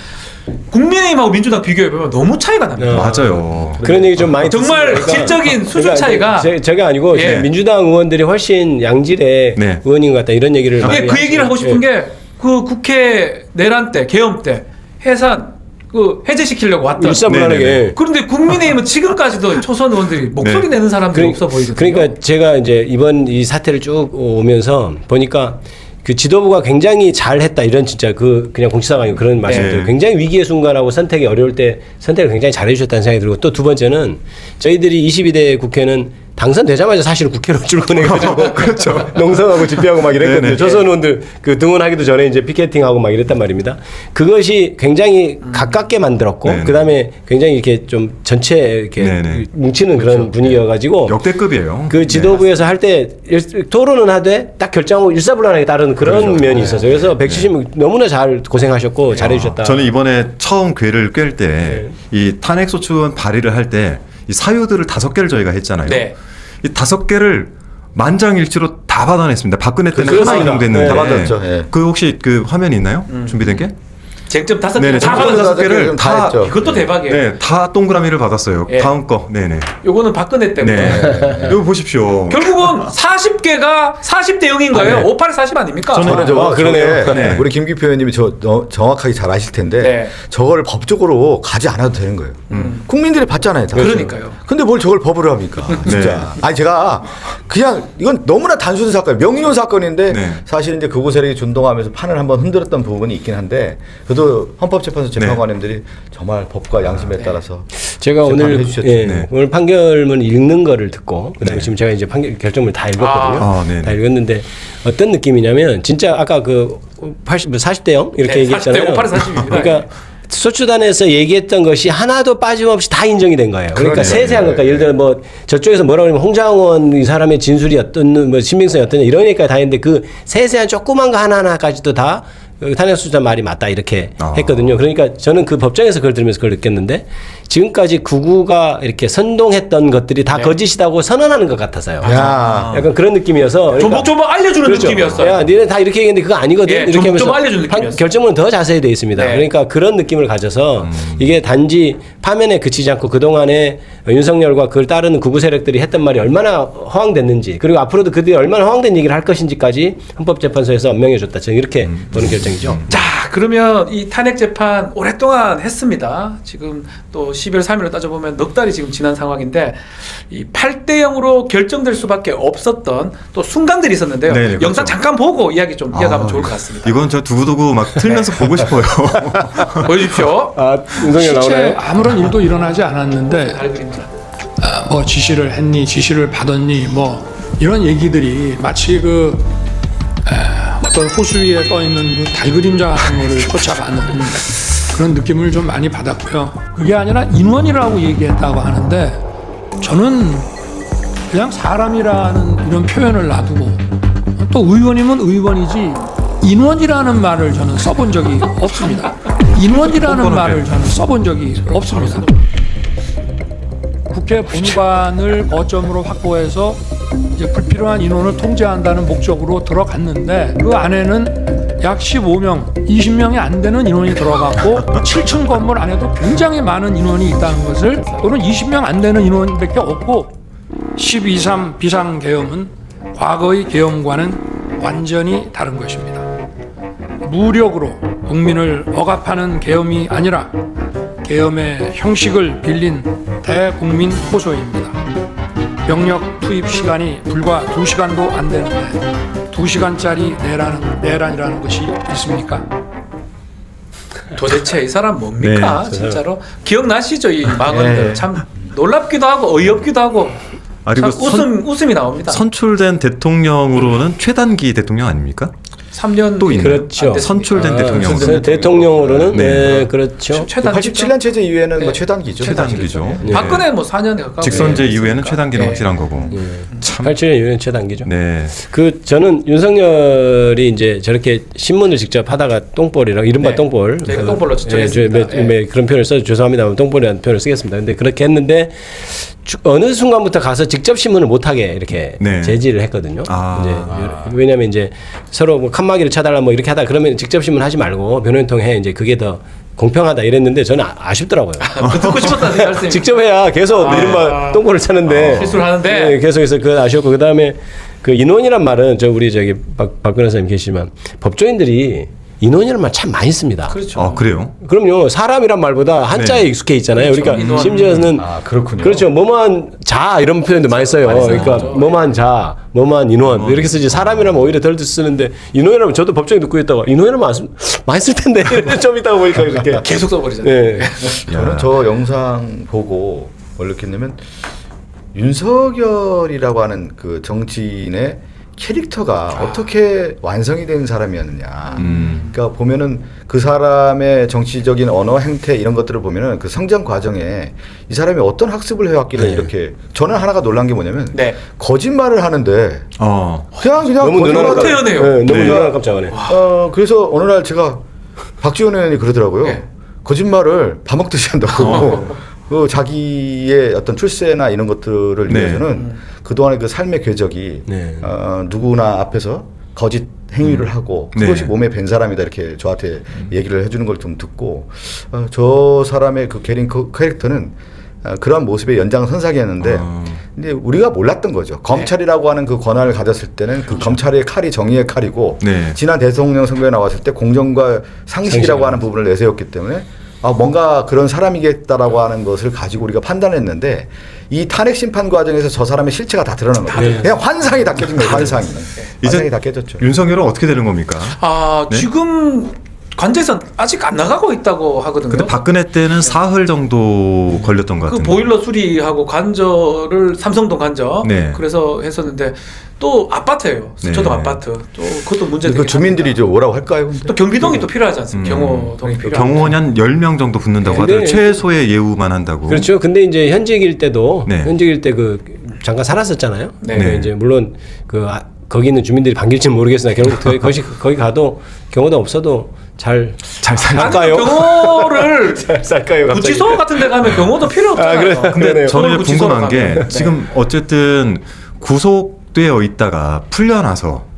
Speaker 2: 국민의힘하고 민주당 비교해보면 너무 차이가 납니다.
Speaker 1: 맞아요.
Speaker 3: 그런 얘기 좀 많이
Speaker 2: 정말 질적인 수준 차이가
Speaker 3: 제가 아니고 민주당 의원들이 훨씬 양질의 의원인 것 같다 이런 얘기를 많이
Speaker 2: 그 얘기를 하고 싶은 게 그 국회 내란 때 계엄 때 해산 그 해제시키려고 왔던
Speaker 3: 일사불란하게.
Speaker 2: 그런데 국민의힘은 지금까지도 초선 의원들이 목소리 내는 사람들이 없어 보이거든요.
Speaker 3: 그러니까 제가 이제 이번 이 사태를 쭉 오면서 보니까 그 지도부가 굉장히 잘했다 이런 진짜 그냥 공치사가 아니고 그런 말씀들 굉장히 위기의 순간하고 선택이 어려울 때 선택을 굉장히 잘해주셨다는 생각이 들고 또 두 번째는 저희들이 22대 국회는 당선되자마자 사실 국회로 출근해가지고 그렇죠. 농성하고 집회하고 막 이랬거든요. 조선 의원들 그 등원하기도 전에 이제 피켓팅하고 막 이랬단 말입니다. 그것이 굉장히 가깝게 만들었고 그다음에 굉장히 이렇게 좀 전체 이렇게 뭉치는 그런 분위기여가지고
Speaker 1: 역대급이에요.
Speaker 3: 그 지도부에서 할 때 토론은 하되 딱 결정하고 일사불란하게 따르는 그런 면이 있었어요. 그래서 170 너무나 잘 고생하셨고 잘해주셨다.
Speaker 1: 저는 이번에 처음 궤를 꿰을 때 이 탄핵소추안 발의를 할 때 이 사유들을 5개를 저희가 했잖아요. 이 5개를 만장일치로 다 받아냈습니다. 박근혜 때는 하나 인용됐는데
Speaker 4: 다 받았죠.
Speaker 1: 그 혹시 그 화면이 있나요? 준비된 게?
Speaker 2: 쟁점 5개
Speaker 1: 네네.
Speaker 2: 다
Speaker 1: 쟁점
Speaker 2: 받았어요.
Speaker 1: 5개를 다
Speaker 4: 했죠.
Speaker 2: 이것도 대박이에요.
Speaker 1: 네, 다 동그라미를 받았어요. 다음 거. 네네.
Speaker 2: 요거는 박근혜 때문에.
Speaker 1: 이거 보십시오.
Speaker 2: 결국은 40개가 40대 0인 거예요. 58에 40 아닙니까?
Speaker 4: 저는 그러네요. 우리 김기표 의원님이 정확하게 잘 아실 텐데 저걸 법적으로 가지 않아도 되는 거예요. 국민들이 받잖아요. 다.
Speaker 2: 그러니까요.
Speaker 4: 근데 뭘 저걸 법으로 합니까? 진짜. 아니 제가 그냥 이건 너무나 단순한 사건, 명의론 사건인데 사실 이제 극우 세력이 준동하면서 판을 한번 흔들었던 부분이 있긴 한데 그래도 헌법재판소 재판관님들이 정말 법과 양심에 따라서
Speaker 3: 제가 오늘 오늘 판결문 읽는 거를 듣고 그다음에 지금 제가 이제 판결 결정문 다 읽었거든요. 다 읽었는데 어떤 느낌이냐면 진짜 아까 그 40대 0 이렇게 얘기했잖아요.
Speaker 2: 40대 40입니다.
Speaker 3: 그러니까 소추단에서 얘기했던 것이 하나도 빠짐없이 다 인정이 된 거예요. 그러니까 세세한 것까 예를 들어 뭐 저쪽에서 뭐라고 하면 홍장원 이 사람의 진술이 어떤 뭐 신빙성이 어떠냐 이런 얘기까지 다 했는데 그 세세한 조그만 거 하나하나까지도 다 탄핵소추안 말이 맞다 이렇게 했거든요. 그러니까 저는 그 법정에서 그걸 들으면서 그걸 느꼈는데 지금까지 구구가 이렇게 선동했던 것들이 다 거짓이라고 선언하는 것 같아서요. 약간 그런 느낌이어서
Speaker 2: 조목조목 알려주는
Speaker 3: 그렇죠.
Speaker 2: 느낌이었어요.
Speaker 3: 야, 니네 다 이렇게 얘기했는데 그거 아니거든.
Speaker 2: 예,
Speaker 3: 이렇게 하면서
Speaker 2: 좀 알려주는 느낌이었어요.
Speaker 3: 결정문은 더 자세히 되어 있습니다.
Speaker 2: 네.
Speaker 3: 그러니까 그런 느낌을 가져서 이게 단지 파면에 그치지 않고 그동안에 윤석열과 그걸 따르는 구구 세력들이 했던 말이 얼마나 허황됐는지 그리고 앞으로도 그들이 얼마나 허황된 얘기를 할 것인지까지 헌법재판소에서 엄명해줬다. 저는 이렇게 보는 결정이죠.
Speaker 2: 자, 그러면 이 탄핵 재판 오랫동안 했습니다. 지금 또 12월 3일로 따져보면 넉 달이 지금 지난 상황인데 이 8대 0으로 결정될 수밖에 없었던 또 순간들이 있었는데요.
Speaker 1: 네네, 그렇죠.
Speaker 2: 영상 잠깐 보고 이야기 좀 이어가면 좋을 것 같습니다.
Speaker 1: 이건 저 두고두고 막 틀면서 보고 싶어요.
Speaker 2: 보여주십시오.
Speaker 3: 아, 윤석열 나오나요?
Speaker 8: 실제 아무런 일도 일어나지 않았는데 뭐 지시를 했니, 지시를 받았니, 뭐 이런 얘기들이 마치 어떤 호수 위에 떠 있는 그 달그림자 같은 거를 쫓아가는 그런 느낌을 좀 많이 받았고요. 그게 아니라 인원이라고 얘기했다고 하는데 저는 그냥 사람이라는 이런 표현을 놔두고 또 의원이면 의원이지 인원이라는 말을 저는 써본 적이 없습니다. 인원이라는 말을 저는 써본 적이 없습니다. 국회 본관을 거점으로 확보해서 이제 불필요한 인원을 통제한다는 목적으로 들어갔는데 그 안에는 약 15명, 20명이 안 되는 인원이 들어갔고 7층 건물 안에도 굉장히 많은 인원이 있다는 것을 또는 20명 안 되는 인원밖에 없고 12.3 비상계엄은 과거의 계엄과는 완전히 다른 것입니다. 무력으로 국민을 억압하는 계엄이 아니라 계엄의 형식을 빌린 대국민 호소입니다. 병력 투입 시간이 불과 2시간도 안 되는데 2시간짜리 내란이라는 것이 있습니까?
Speaker 2: 도대체 이 사람 뭡니까?
Speaker 1: 네,
Speaker 2: 진짜로 기억나시죠? 이 망언들
Speaker 1: 네.
Speaker 2: 참 놀랍기도 하고 어이없기도 하고
Speaker 1: 그리고
Speaker 2: 참 웃음이 나옵니다.
Speaker 1: 선출된 대통령으로는 최단기 대통령 아닙니까?
Speaker 2: 3년
Speaker 1: 또 있나요?
Speaker 3: 그렇죠.
Speaker 1: 선출된 대통령으로.
Speaker 3: 대통령으로는
Speaker 1: 네.
Speaker 3: 네, 그렇죠.
Speaker 2: 최단
Speaker 4: 87년 체제 이후에는
Speaker 2: 네.
Speaker 4: 뭐 최단기죠.
Speaker 1: 최단기죠.
Speaker 3: 네.
Speaker 2: 박근혜 뭐 4년에 가까운
Speaker 1: 직선제
Speaker 2: 게
Speaker 1: 이후에는
Speaker 2: 있으니까.
Speaker 1: 최단기는
Speaker 2: 네.
Speaker 1: 확실한 거고.
Speaker 3: 참 87년 이후에는 최단기죠.
Speaker 1: 네.
Speaker 3: 저는 윤석열이 이제 저렇게 신문을 직접 하다가 똥볼이라고 이른바
Speaker 2: 네.
Speaker 3: 똥볼.
Speaker 2: 저희가 똥볼로
Speaker 3: 저
Speaker 2: 지정했습니다. 네.
Speaker 3: 그런 표현을 써서 죄송합니다만 똥볼이라는 표현을 쓰겠습니다. 근데 그렇게 했는데 어느 순간부터 가서 직접 신문을 못하게 이렇게
Speaker 1: 네.
Speaker 3: 제지를 했거든요.
Speaker 1: 아.
Speaker 3: 이제 왜냐하면 이제 서로 뭐 칸막이를 쳐달라 뭐 이렇게 하다 그러면 직접 신문 하지 말고 변호인 통해 이제 그게 더 공평하다 이랬는데 저는 아쉽더라고요.
Speaker 2: 듣고 싶었다는 말씀이
Speaker 3: 직접 해야 계속 이른바 똥볼을 차는데
Speaker 2: 실수를 하는데
Speaker 3: 네, 계속해서 그건 아쉬웠고 그다음에 그 인원이란 말은 우리 박 변호사님 계시지만 법조인들이 인원이라는 말 참 많이 씁니다.
Speaker 2: 그렇죠.
Speaker 1: 아, 그래요?
Speaker 3: 그럼요. 사람이란 말보다 한자에
Speaker 1: 네.
Speaker 3: 익숙해 있잖아요.
Speaker 2: 그렇죠.
Speaker 3: 그러니까
Speaker 2: 인원.
Speaker 3: 심지어는
Speaker 4: 그렇군요.
Speaker 3: 그렇죠. 뭐만 자 이런 표현도 많이 써요. 그러니까 뭐만 자, 뭐만 인원 이렇게 쓰지. 사람이라면 오히려 덜 쓰는데 인원이라면 저도 법정에 듣고 있다가 인원이라면 많이 쓸 텐데 좀 있다가 보니까 이렇게
Speaker 2: 계속 써버리잖아요.
Speaker 3: 네.
Speaker 4: 저는 저 영상 보고 뭘 느꼈냐면 윤석열이라고 하는 그 정치인의 캐릭터가 어떻게 완성이 된 사람이었느냐. 그러니까 보면은 그 사람의 정치적인 언어, 행태 이런 것들을 보면은 그 성장 과정에 이 사람이 어떤 학습을 해왔길래
Speaker 3: 네.
Speaker 4: 이렇게 저는 하나가 놀란 게 뭐냐면
Speaker 2: 네.
Speaker 4: 거짓말을 하는데 그냥
Speaker 3: 너무
Speaker 4: 거짓말을
Speaker 3: 눈알
Speaker 2: 태연해요.
Speaker 3: 네, 너무
Speaker 1: 네.
Speaker 3: 눈알 깜짝하네.
Speaker 4: 그래서 어느 날 제가 박지원 의원이 그러더라고요.
Speaker 2: 네.
Speaker 4: 거짓말을 밥 먹듯이 한다고. 그 자기의 어떤 출세나 이런 것들을
Speaker 1: 네.
Speaker 4: 위해서는 그동안의 그 삶의 궤적이
Speaker 3: 네.
Speaker 4: 누구나 앞에서 거짓 행위를 하고 그것이
Speaker 1: 네.
Speaker 4: 몸에 밴 사람이다 이렇게 저한테 얘기를 해주는 걸 좀 듣고 저 사람의 그 캐릭터는 그러한 모습의 연장선상이었는데 근데 우리가 몰랐던 거죠. 검찰이라고 하는 그 권한을 가졌을 때는 그 검찰의 칼이 정의의 칼이고
Speaker 1: 네.
Speaker 4: 지난 대통령 선거에 나왔을 때 공정과 상식이라고 하는 부분을 내세웠기 때문에 뭔가 그런 사람이겠다라고 하는 것을 가지고 우리가 판단했는데 이 탄핵 심판 과정에서 저 사람의 실체가 다 드러난 거예요. 그냥 환상이 다 깨진 거예요. 환상이. 환상이 다 깨졌죠.
Speaker 1: 윤석열은 어떻게 되는 겁니까?
Speaker 2: 아, 지금 관제선 아직 안 나가고 있다고 하거든요.
Speaker 1: 근데 박근혜 때는 사흘 정도 걸렸던 것
Speaker 2: 그
Speaker 1: 같은데.
Speaker 2: 보일러 수리하고 관저를 삼성동 관저
Speaker 1: 네.
Speaker 2: 그래서 했었는데 또 아파트예요. 서초동
Speaker 1: 네.
Speaker 2: 아파트. 또 그것도 문제되긴
Speaker 4: 그 주민들이
Speaker 2: 합니다.
Speaker 4: 뭐라고 할까요? 근데?
Speaker 2: 또 경비동이 또 필요하지 않습니까? 경호동이 필요하죠.
Speaker 1: 경호원이 한 10명 정도 붙는다고
Speaker 3: 근데
Speaker 1: 하더라고요. 최소의 예우만 한다고.
Speaker 3: 그렇죠. 근데 이제 현직일 때도
Speaker 1: 네.
Speaker 3: 현직일 때 그 잠깐 살았었잖아요.
Speaker 2: 네.
Speaker 3: 네. 이제 물론 거기 있는 주민들이 반길지는 모르겠으나 결국 거기 가도 경호도 없어도 잘
Speaker 2: 아니, 경호를
Speaker 3: 살까요? 갑자기?
Speaker 2: 구치소 같은 데 가면 경호도 필요 없잖아요.
Speaker 1: 근데 저는
Speaker 2: 구치소로
Speaker 1: 궁금한 게
Speaker 2: 가면.
Speaker 1: 지금 어쨌든 구속되어 있다가 풀려나서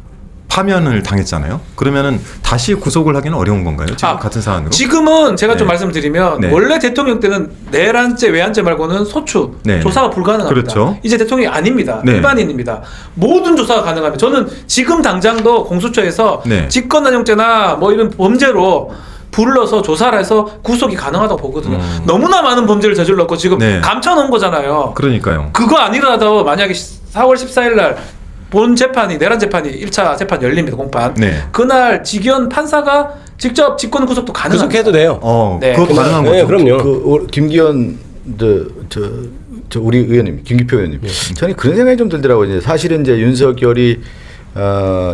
Speaker 1: 파면을 당했잖아요. 그러면은 다시 구속을 하기는 어려운 건가요? 지금 같은 사안으로?
Speaker 2: 지금은 제가 좀
Speaker 1: 네.
Speaker 2: 말씀을 드리면
Speaker 1: 네.
Speaker 2: 원래 대통령 때는 내란죄, 외환죄 말고는 소추
Speaker 1: 네.
Speaker 2: 조사가 불가능합니다.
Speaker 1: 그렇죠.
Speaker 2: 이제 대통령이 아닙니다.
Speaker 1: 네.
Speaker 2: 일반인입니다. 모든 조사가 가능합니다. 저는 지금 당장도 공수처에서
Speaker 1: 네.
Speaker 2: 직권남용죄나 뭐 이런 범죄로 불러서 조사를 해서 구속이 가능하다고 보거든요. 너무나 많은 범죄를 저질렀고 지금
Speaker 1: 네.
Speaker 2: 감춰놓은 거잖아요.
Speaker 1: 그러니까요.
Speaker 2: 그거 아니라도 만약에 4월 14일 날 본 재판이 내란 재판이 1차 재판 열립니다. 공판.
Speaker 1: 네.
Speaker 2: 그날 직위원 판사가 직접 직권 구속도 가능합니다.
Speaker 3: 구속해도 돼요.
Speaker 2: 네.
Speaker 1: 그것도 가능한
Speaker 3: 네,
Speaker 1: 거죠.
Speaker 3: 그럼요.
Speaker 4: 김기현 저 우리 의원님, 김기표 의원님, 저는 그런 생각이 좀 들더라고요. 이제 사실은 이제 윤석열이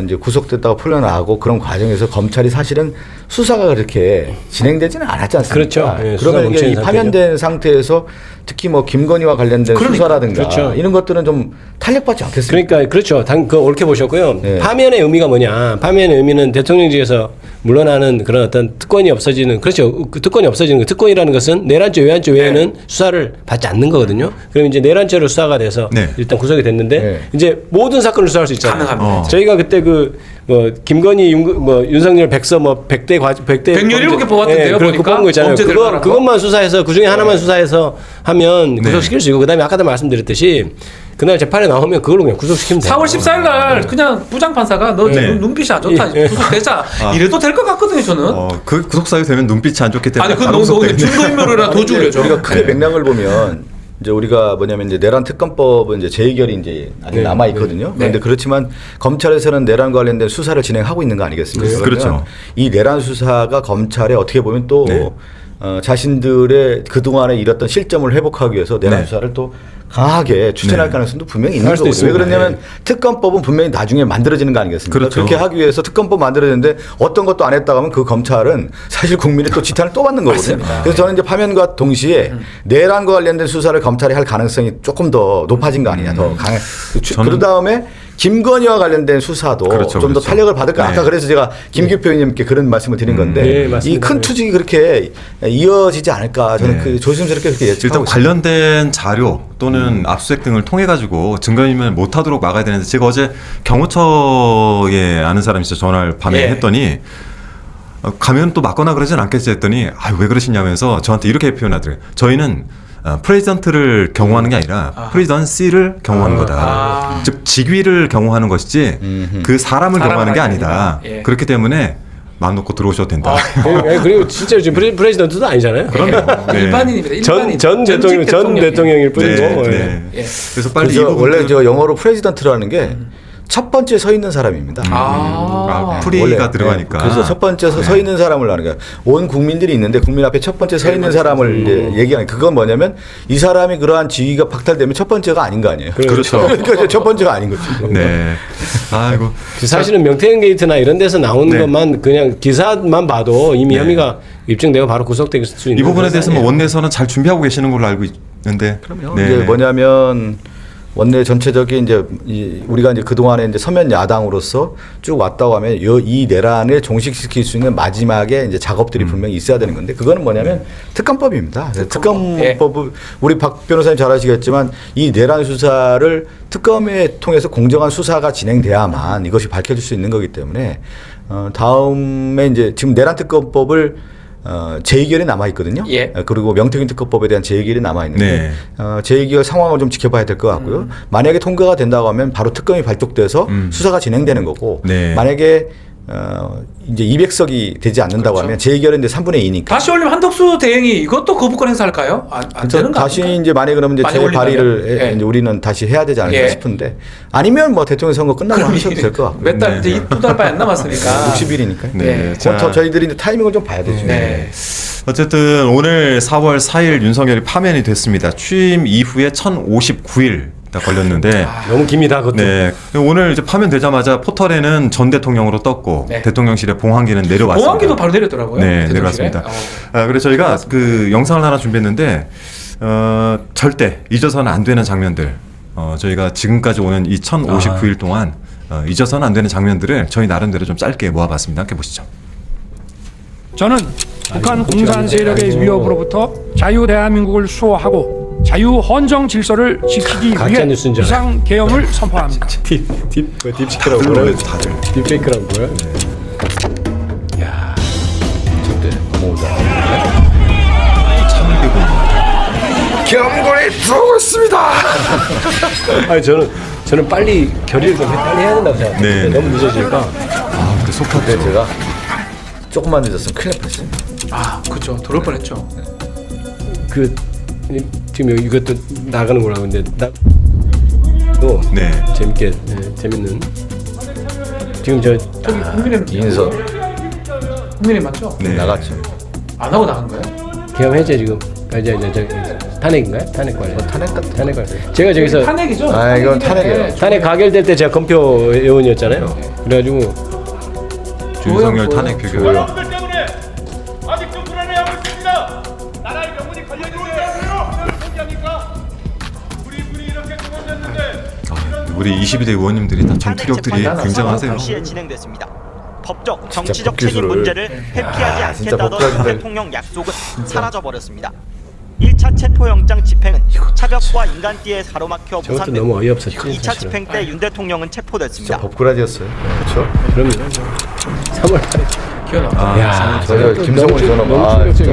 Speaker 4: 이제 구속됐다가 풀려나고 그런 과정에서 검찰이 사실은 수사가 그렇게 진행되지는 않았지 않습니까?
Speaker 3: 그렇죠. 예, 수사
Speaker 4: 그러면 이게
Speaker 3: 멈춘
Speaker 4: 이 파면된 상태에서 특히 뭐 김건희와 관련된 수사라든가
Speaker 3: 그렇죠.
Speaker 4: 이런 것들은 좀 탄력받지 않겠습니까?
Speaker 3: 그러니까 그렇죠. 그 옳게 보셨고요.
Speaker 4: 네.
Speaker 3: 파면의 의미가 뭐냐? 파면의 의미는 대통령직에서 물러나는 그런 어떤 특권이 없어지는, 그렇죠. 그 특권이 없어지는 거. 특권이라는 것은 내란죄, 외환죄 외에는 수사를 받지 않는 거거든요. 그럼 이제 내란죄로 수사가 돼서
Speaker 1: 네.
Speaker 3: 일단 구속이 됐는데
Speaker 4: 네.
Speaker 3: 이제 모든 사건을 수사할 수 있잖아요.
Speaker 2: 가능합니다.
Speaker 3: 저희가 그때 김건희, 윤석열, 백서 100대
Speaker 2: 117개 뽑았던데요,
Speaker 3: 그거
Speaker 2: 보니까?
Speaker 3: 뽑은 거 있잖아요.
Speaker 2: 범죄들 말한 거.
Speaker 3: 그것만 수사해서 그 중에 하나만 수사해서 하면 구속시킬 수 있고, 그다음에 아까도 말씀드렸듯이 그날 재판에 나오면 그걸로 그냥 구속시키면 돼요.
Speaker 2: 4월 14일 날 그냥 부장판사가 너
Speaker 1: 네.
Speaker 2: 눈빛이 안 좋다. 구속되자. 이래도 될 것 같거든요, 저는.
Speaker 1: 그 구속사유 되면 눈빛이 안 좋기 때문에
Speaker 2: 아니, 그
Speaker 1: 바로
Speaker 2: 너무
Speaker 1: 구속되는데.
Speaker 2: 증거인멸이라 더 죽여줘.
Speaker 4: 우리가 크게 맥락을 보면 이제 우리가 뭐냐면 이제 내란 특검법은 이제 재의결이 이제 아직 남아 있거든요. 그런데 그렇지만 검찰에서는 내란 관련된 수사를 진행하고 있는 거 아니겠습니까?
Speaker 1: 그렇죠.
Speaker 4: 그러면 이 내란 수사가 검찰에 어떻게 보면 또
Speaker 1: 네.
Speaker 4: 자신들의 그동안에 잃었던 실점을 회복하기 위해서 내란
Speaker 1: 네.
Speaker 4: 수사를 또 강하게 추진할
Speaker 1: 네.
Speaker 4: 가능성도 분명히 있는
Speaker 3: 할 수도
Speaker 4: 거고요. 왜
Speaker 3: 있습니다.
Speaker 4: 그러냐면 특검법은 분명히 나중에 만들어지는 거 아니겠습니까?
Speaker 1: 그렇죠.
Speaker 4: 그렇게 하기 위해서 특검법 만들어졌는데 어떤 것도 안 했다고 하면 그 검찰은 사실 국민의 또 지탄을 또 받는 거거든요. 그래서 저는 이제 파면과 동시에 내란과 관련된 수사를 검찰이 할 가능성이 조금 더 높아진 거 아니냐. 더 강해. 그 다음에 김건희와 관련된 수사도
Speaker 1: 그렇죠,
Speaker 4: 좀 더
Speaker 1: 그렇죠.
Speaker 4: 탄력을 받을까.
Speaker 1: 네.
Speaker 4: 아까 그래서 제가 김기표 의원님께 그런 말씀을 드린 건데
Speaker 3: 네, 맞습니다.
Speaker 4: 이 큰 투쟁이 그렇게 이어지지 않을까. 저는 그 조심스럽게 그렇게 예측하고
Speaker 1: 일단
Speaker 4: 있습니다.
Speaker 1: 관련된 자료 또는 압수수색 등을 통해 가지고 증거인멸 못하도록 막아야 되는데 제가 어제 경호처에 아는 사람이 있어 전화를 밤에
Speaker 2: 예.
Speaker 1: 했더니 가면 또 막거나 그러진 않겠지 했더니 왜 그러시냐면서 저한테 이렇게 표현하더래요. 저희는 프레지던트를 경호하는 게 아니라 프레지던시를 경호하는 거다. 즉 직위를 경호하는 것이지 그 사람을 경호하는 게 아니다.
Speaker 2: 예.
Speaker 1: 그렇기 때문에 마음 놓고 들어오셔도 된다.
Speaker 3: 그리고 진짜 지금 프레지던트도 아니잖아요.
Speaker 1: 그럼요. 네.
Speaker 2: 일반인입니다. 일반인.
Speaker 3: 전 대통령, 전 대통령일 뿐이고.
Speaker 1: 네,
Speaker 3: 예.
Speaker 1: 네.
Speaker 2: 예.
Speaker 1: 그래서 빨리 이
Speaker 4: 그래서
Speaker 1: 부분
Speaker 4: 원래 저 영어로 프레지던트라는 게 첫 번째 서 있는 사람입니다.
Speaker 1: 프리가
Speaker 4: 원래,
Speaker 1: 들어가니까.
Speaker 4: 그래서 첫 번째 서 있는 사람을 하는 거예요. 온 국민들이 있는데 국민 앞에 첫 번째 서 있는 사람을 이제 얘기하는 그건 뭐냐면 이 사람이 그러한 지위가 박탈되면 첫 번째가 아닌 거 아니에요.
Speaker 1: 그렇죠.
Speaker 4: 그러니까 이제 첫 번째가 아닌 거죠.
Speaker 1: 네. 아이고.
Speaker 3: 사실은 명태균 게이트나 이런 데서 나오는
Speaker 1: 네.
Speaker 3: 것만 그냥 기사만 봐도 이미 혐의가 입증되고 바로 구속될 수 있는
Speaker 1: 이 부분에 대해서 뭐
Speaker 3: 아니에요.
Speaker 1: 원내에서는 잘 준비하고 계시는 걸로 알고 있는데.
Speaker 4: 그럼요. 이제 뭐냐면 원내 전체적인 이제 우리가 이제 그 동안에 이제 서면 야당으로서 쭉 왔다고 하면 이 내란을 종식시킬 수 있는 마지막에 이제 작업들이 분명히 있어야 되는 건데 그거는 뭐냐면 특검법입니다. 특검법을 우리 박 변호사님 잘 아시겠지만 이 내란 수사를 특검에 통해서 공정한 수사가 진행돼야만 이것이 밝혀질 수 있는 거기 때문에 다음에 이제 지금 내란 특검법을 재의결이 남아 있거든요.
Speaker 2: 예.
Speaker 4: 그리고 명태균 특검법에 대한 재의결이 남아 있는데
Speaker 1: 네.
Speaker 4: 재의결 상황을 좀 지켜봐야 될 것 같고요. 만약에 통과가 된다고 하면 바로 특검이 발족돼서 수사가 진행되는 거고
Speaker 1: 네.
Speaker 4: 만약에 이제 200석이 되지 않는다고 하면 재의결은 이제 3분의 2니까.
Speaker 2: 다시 올리면 한덕수 대행이 이것도 거부권 행사할까요? 안 되는 거
Speaker 4: 다시
Speaker 2: 아닙니까?
Speaker 4: 이제 만약에 그러면 이제
Speaker 2: 많이 올린다면?
Speaker 4: 재발의를
Speaker 2: 예.
Speaker 4: 이제 우리는 다시 해야 되지 않을까
Speaker 2: 예.
Speaker 4: 싶은데 아니면 뭐 대통령 선거 끝나고 하셔도 될 것 같고요.
Speaker 2: 몇 달, 이제 2달 안 남았으니까.
Speaker 4: 60일이니까.
Speaker 1: 네.
Speaker 4: 저희들이 이제 타이밍을 좀 봐야 되죠.
Speaker 2: 네.
Speaker 1: 어쨌든 오늘 4월 4일 윤석열이 파면이 됐습니다. 취임 이후에 1059일 걸렸는데
Speaker 3: 너무 깁니다. 그것도.
Speaker 1: 네. 오늘 이제 파면되자마자 포털에는 전 대통령으로 떴고
Speaker 2: 네.
Speaker 1: 대통령실에 봉황기는 내려왔습니다.
Speaker 2: 봉황기도 바로 내렸더라고요.
Speaker 1: 네,
Speaker 2: 대통령실에.
Speaker 1: 내려왔습니다. 그래서 저희가 그 영상을 하나 준비했는데 절대 잊어서는 안 되는 장면들. 저희가 지금까지 오는 이 1059일 동안 잊어서는 안 되는 장면들을 저희 나름대로 좀 짧게 모아봤습니다. 함께 보시죠.
Speaker 8: 저는 북한 공산 세력의 위협으로부터 자유 대한민국을 수호하고 자유 헌정 질서를 지키기 위해 비상 계엄을 선포합니다.
Speaker 3: 딥시크라고 뭐라 다들 딥페이크라고 뭐야? 야, 저때 넘어오자.
Speaker 4: 경고에 들어오고 있습니다.
Speaker 3: 아니 저는 빨리 결의를 좀 빨리 해야 된다고 생각해요.
Speaker 1: 네.
Speaker 3: 너무 늦어지니까.
Speaker 1: 근데 속았죠.
Speaker 4: 네, 제가 조금만 늦었으면 큰일 날 뻔했어요.
Speaker 2: 아, 그렇죠. 들어올 뻔했죠.
Speaker 3: 그 지금 이것도 나가는 거라고 근데 나도
Speaker 1: 네.
Speaker 3: 재밌게 재밌는 지금 저
Speaker 2: 저기 국민의힘
Speaker 4: 인서
Speaker 2: 국민의힘 맞죠?
Speaker 1: 네.
Speaker 4: 나갔죠.
Speaker 2: 안 하고 나간 거예요?
Speaker 3: 계엄 해제 지금 이제 탄핵인가요? 탄핵 관련.
Speaker 4: 탄핵 같은
Speaker 3: 탄핵 관련. 제가 저기서
Speaker 2: 탄핵이죠.
Speaker 4: 아, 이건 탄핵이에요.
Speaker 3: 탄핵 가결될 때 제가 검표 의원이었잖아요. 그래가지고
Speaker 1: 윤석열 탄핵 표결.
Speaker 9: 여러분들 때문에 아직도 불안해하고 있습니다. 나라의 명분이 걸려있는데 포기합니까? 우리 분이 이렇게 죽었는데
Speaker 1: 우리 22대 의원님들이 다 전투력들이 굉장하세요.
Speaker 10: 동시에 진행됐습니다. 법적,
Speaker 4: 진짜
Speaker 10: 정치적
Speaker 4: 법기술을.
Speaker 10: 책임 문제를 회피하지
Speaker 4: 진짜
Speaker 10: 않겠다던
Speaker 4: 법기술을.
Speaker 10: 대통령 약속은 사라져버렸습니다. 1차 체포영장 집행은 차벽과 인간띠에 가로막혀
Speaker 3: 저것도
Speaker 10: 무산됐고
Speaker 3: 너무 어이없어.
Speaker 10: 2차 집행 때 윤 대통령은 체포됐습니다.
Speaker 4: 진짜 법꾸라지였어요. 그렇죠.
Speaker 3: 그럼요. 3월 8일.
Speaker 2: 기억나.
Speaker 3: 야,
Speaker 4: 저희가 김성훈 전화 아, 진짜.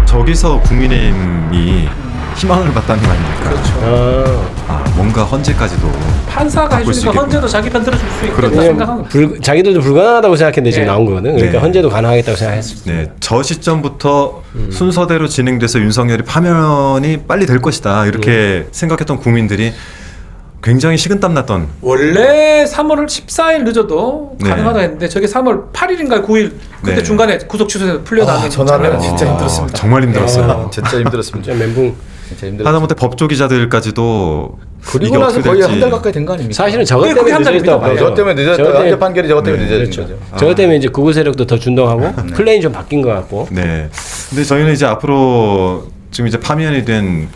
Speaker 1: 저기서 국민의힘이 희망을 봤다는 거 아닙니까?
Speaker 2: 그렇죠.
Speaker 1: 뭔가 헌재까지도
Speaker 2: 판사가
Speaker 1: 바꿀 수
Speaker 2: 해주니까
Speaker 1: 있겠구나.
Speaker 2: 헌재도 자기 편 들어줄 수 있겠다
Speaker 1: 그렇죠.
Speaker 2: 생각한 거예요.
Speaker 3: 자기들도 불가능하다고 생각했는데 지금
Speaker 2: 네.
Speaker 3: 나온 거거든. 그러니까
Speaker 1: 네.
Speaker 3: 헌재도 가능하겠다고 생각했어.
Speaker 1: 네, 저 시점부터 순서대로 진행돼서 윤석열이 파면이 빨리 될 것이다 이렇게 생각했던 국민들이 굉장히 식은땀 났던.
Speaker 2: 원래 3월 14일 늦어도
Speaker 1: 네.
Speaker 2: 가능하다 했는데 저게 3월 8일인가 9일 그때
Speaker 1: 네.
Speaker 2: 중간에 구속 취소해서 풀려나는
Speaker 4: 전화는 진짜 힘들었습니다.
Speaker 1: 정말 힘들었어요.
Speaker 4: 아, 진짜 힘들었습니다.
Speaker 3: 진짜 멘붕.
Speaker 4: 진짜 힘들었어요.
Speaker 1: 하다못해 법조 기자들까지도
Speaker 4: 그리고
Speaker 1: 이게
Speaker 4: 나서
Speaker 1: 어떻게
Speaker 4: 거의
Speaker 1: 될지.
Speaker 4: 한 달 가까이 된 거 아닙니까?
Speaker 3: 사실은 저것
Speaker 2: 그게
Speaker 3: 때문에
Speaker 2: 한
Speaker 3: 늦어졌다고
Speaker 2: 달입니다.
Speaker 3: 봐요.
Speaker 4: 저 때문에 늦었다.
Speaker 3: 저것 때문에-
Speaker 4: 헌재 판결이 저것 때문에 늦어진
Speaker 3: 그렇죠.
Speaker 4: 거죠.
Speaker 3: 저것 때문에 이제 구구 세력도 더 준동하고 플레이는 좀 바뀐 것 같고.
Speaker 1: 네. 근데 저희는 이제 앞으로 지금 이제 파면이 된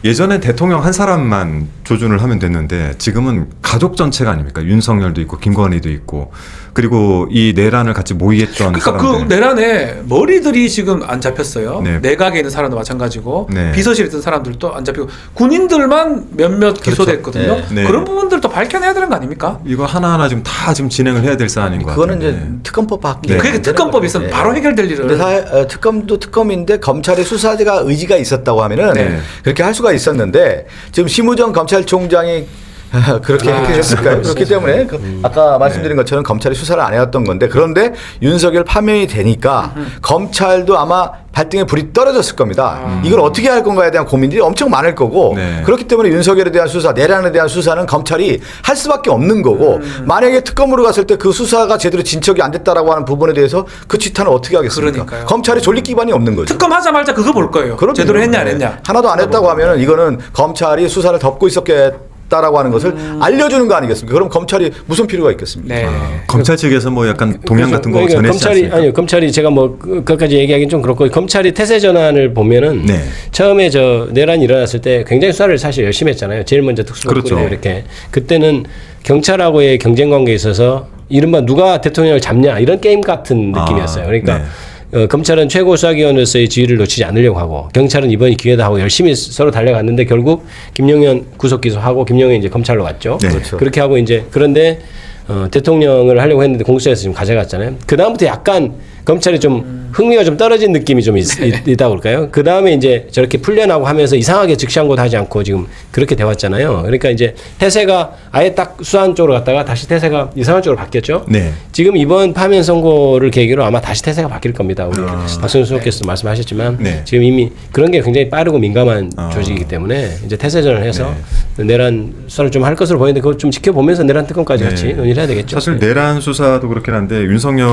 Speaker 1: 예전엔 대통령 한 사람만 조준을 하면 됐는데 지금은 가족 전체가 아닙니까? 윤석열도 있고 김건희도 있고 그리고 이 내란을 같이 모의했던
Speaker 2: 그러니까
Speaker 1: 사람들.
Speaker 2: 그 내란에 머리들이 지금 안 잡혔어요.
Speaker 1: 네.
Speaker 2: 내각에 있는 사람도 마찬가지고
Speaker 1: 네.
Speaker 2: 비서실에 있던 사람들도 안 잡히고 군인들만 몇몇 기소됐거든요.
Speaker 4: 네.
Speaker 1: 네.
Speaker 2: 그런 부분들도 밝혀내야 되는 거 아닙니까?
Speaker 1: 이거 하나하나 지금 다 지금 진행을 해야 될 사안인 것 같아요.
Speaker 4: 그거는 이제 특검법밖에.
Speaker 1: 네.
Speaker 2: 그게 특검법이 있으면 바로 해결될 일을.
Speaker 4: 근데 특검도 특검인데 검찰의 수사가 의지가 있었다고 하면은
Speaker 1: 네.
Speaker 4: 그렇게 할 수가 있었는데 지금 심우정 검찰총장이 그렇게 했을까요? 그렇기 때문에 아까 말씀드린 것처럼 검찰이 수사를 안 해왔던 건데 그런데 윤석열 파면이 되니까 검찰도 아마 발등에 불이 떨어졌을 겁니다. 이걸 어떻게 할 건가에 대한 고민들이 엄청 많을 거고
Speaker 1: 네.
Speaker 4: 그렇기 때문에 윤석열에 대한 수사, 내란에 대한 수사는 검찰이 할 수밖에 없는 거고 만약에 특검으로 갔을 때 그 수사가 제대로 진척이 안 됐다라고 하는 부분에 대해서 그 치탄을 어떻게 하겠습니까?
Speaker 2: 그러니까요.
Speaker 4: 검찰의 존립 기반이 없는 거죠.
Speaker 2: 특검 하자마자 그거 볼 거예요.
Speaker 4: 그럼요.
Speaker 2: 제대로 했냐 안
Speaker 4: 네.
Speaker 2: 했냐.
Speaker 4: 하나도 안 했다고 하면은 이거는 검찰이 수사를 덮고 있었겠다라고 하는 것을 알려주는 거 아니겠습니까? 그럼 검찰이 무슨 필요가 있겠습니까?
Speaker 2: 네.
Speaker 1: 검찰 측에서 뭐 약간 동향 같은 거
Speaker 3: 그러니까
Speaker 1: 전했지 않습니까?
Speaker 3: 아니요, 검찰이 제가 뭐 그것까지 얘기하기는 좀 그렇고 검찰이 태세 전환을 보면은
Speaker 1: 네.
Speaker 3: 처음에 저 내란이 일어났을 때 굉장히 수사를 사실 열심히 했잖아요. 제일 먼저 특수본부에
Speaker 1: 그렇죠.
Speaker 3: 이렇게 그때는 경찰하고의 경쟁 관계에 있어서 이른바 누가 대통령을 잡냐 이런 게임 같은 느낌이었어요. 그러니까.
Speaker 1: 네.
Speaker 3: 검찰은 최고 수사기관으로서의 지위를 놓치지 않으려고 하고 경찰은 이번이 기회다 하고 열심히 서로 달려갔는데 결국 김용현 구속 기소하고 김용현 이제 검찰로 왔죠.
Speaker 1: 네.
Speaker 4: 그렇죠.
Speaker 3: 그렇게 하고 이제 그런데 대통령을 하려고 했는데 공수처에서 지금 가져갔잖아요. 그 다음부터 약간 검찰이 좀 흥미가 좀 떨어진 느낌이 좀 있다고 그럴까요? 그 다음에 이제 저렇게 풀려나고 하면서 이상하게 즉시항고도 하지 않고 지금 그렇게 돼왔잖아요. 그러니까 이제 태세가 아예 딱 수한 쪽으로 갔다가 다시 태세가 이상한 쪽으로 바뀌었죠.
Speaker 1: 네.
Speaker 3: 지금 이번 파면 선고를 계기로 아마 다시 태세가 바뀔 겁니다. 우리 박선수 수석께서 말씀하셨지만
Speaker 1: 네.
Speaker 3: 지금 이미 그런 게 굉장히 빠르고 민감한 조직이기 때문에 이제 태세전을 해서 내란 수사를 좀 할 것으로 보이는데 그걸 좀 지켜보면서 내란 특검까지
Speaker 1: 네.
Speaker 3: 같이 논의를 해야 되겠죠.
Speaker 1: 사실 내란 수사도 그렇긴 한데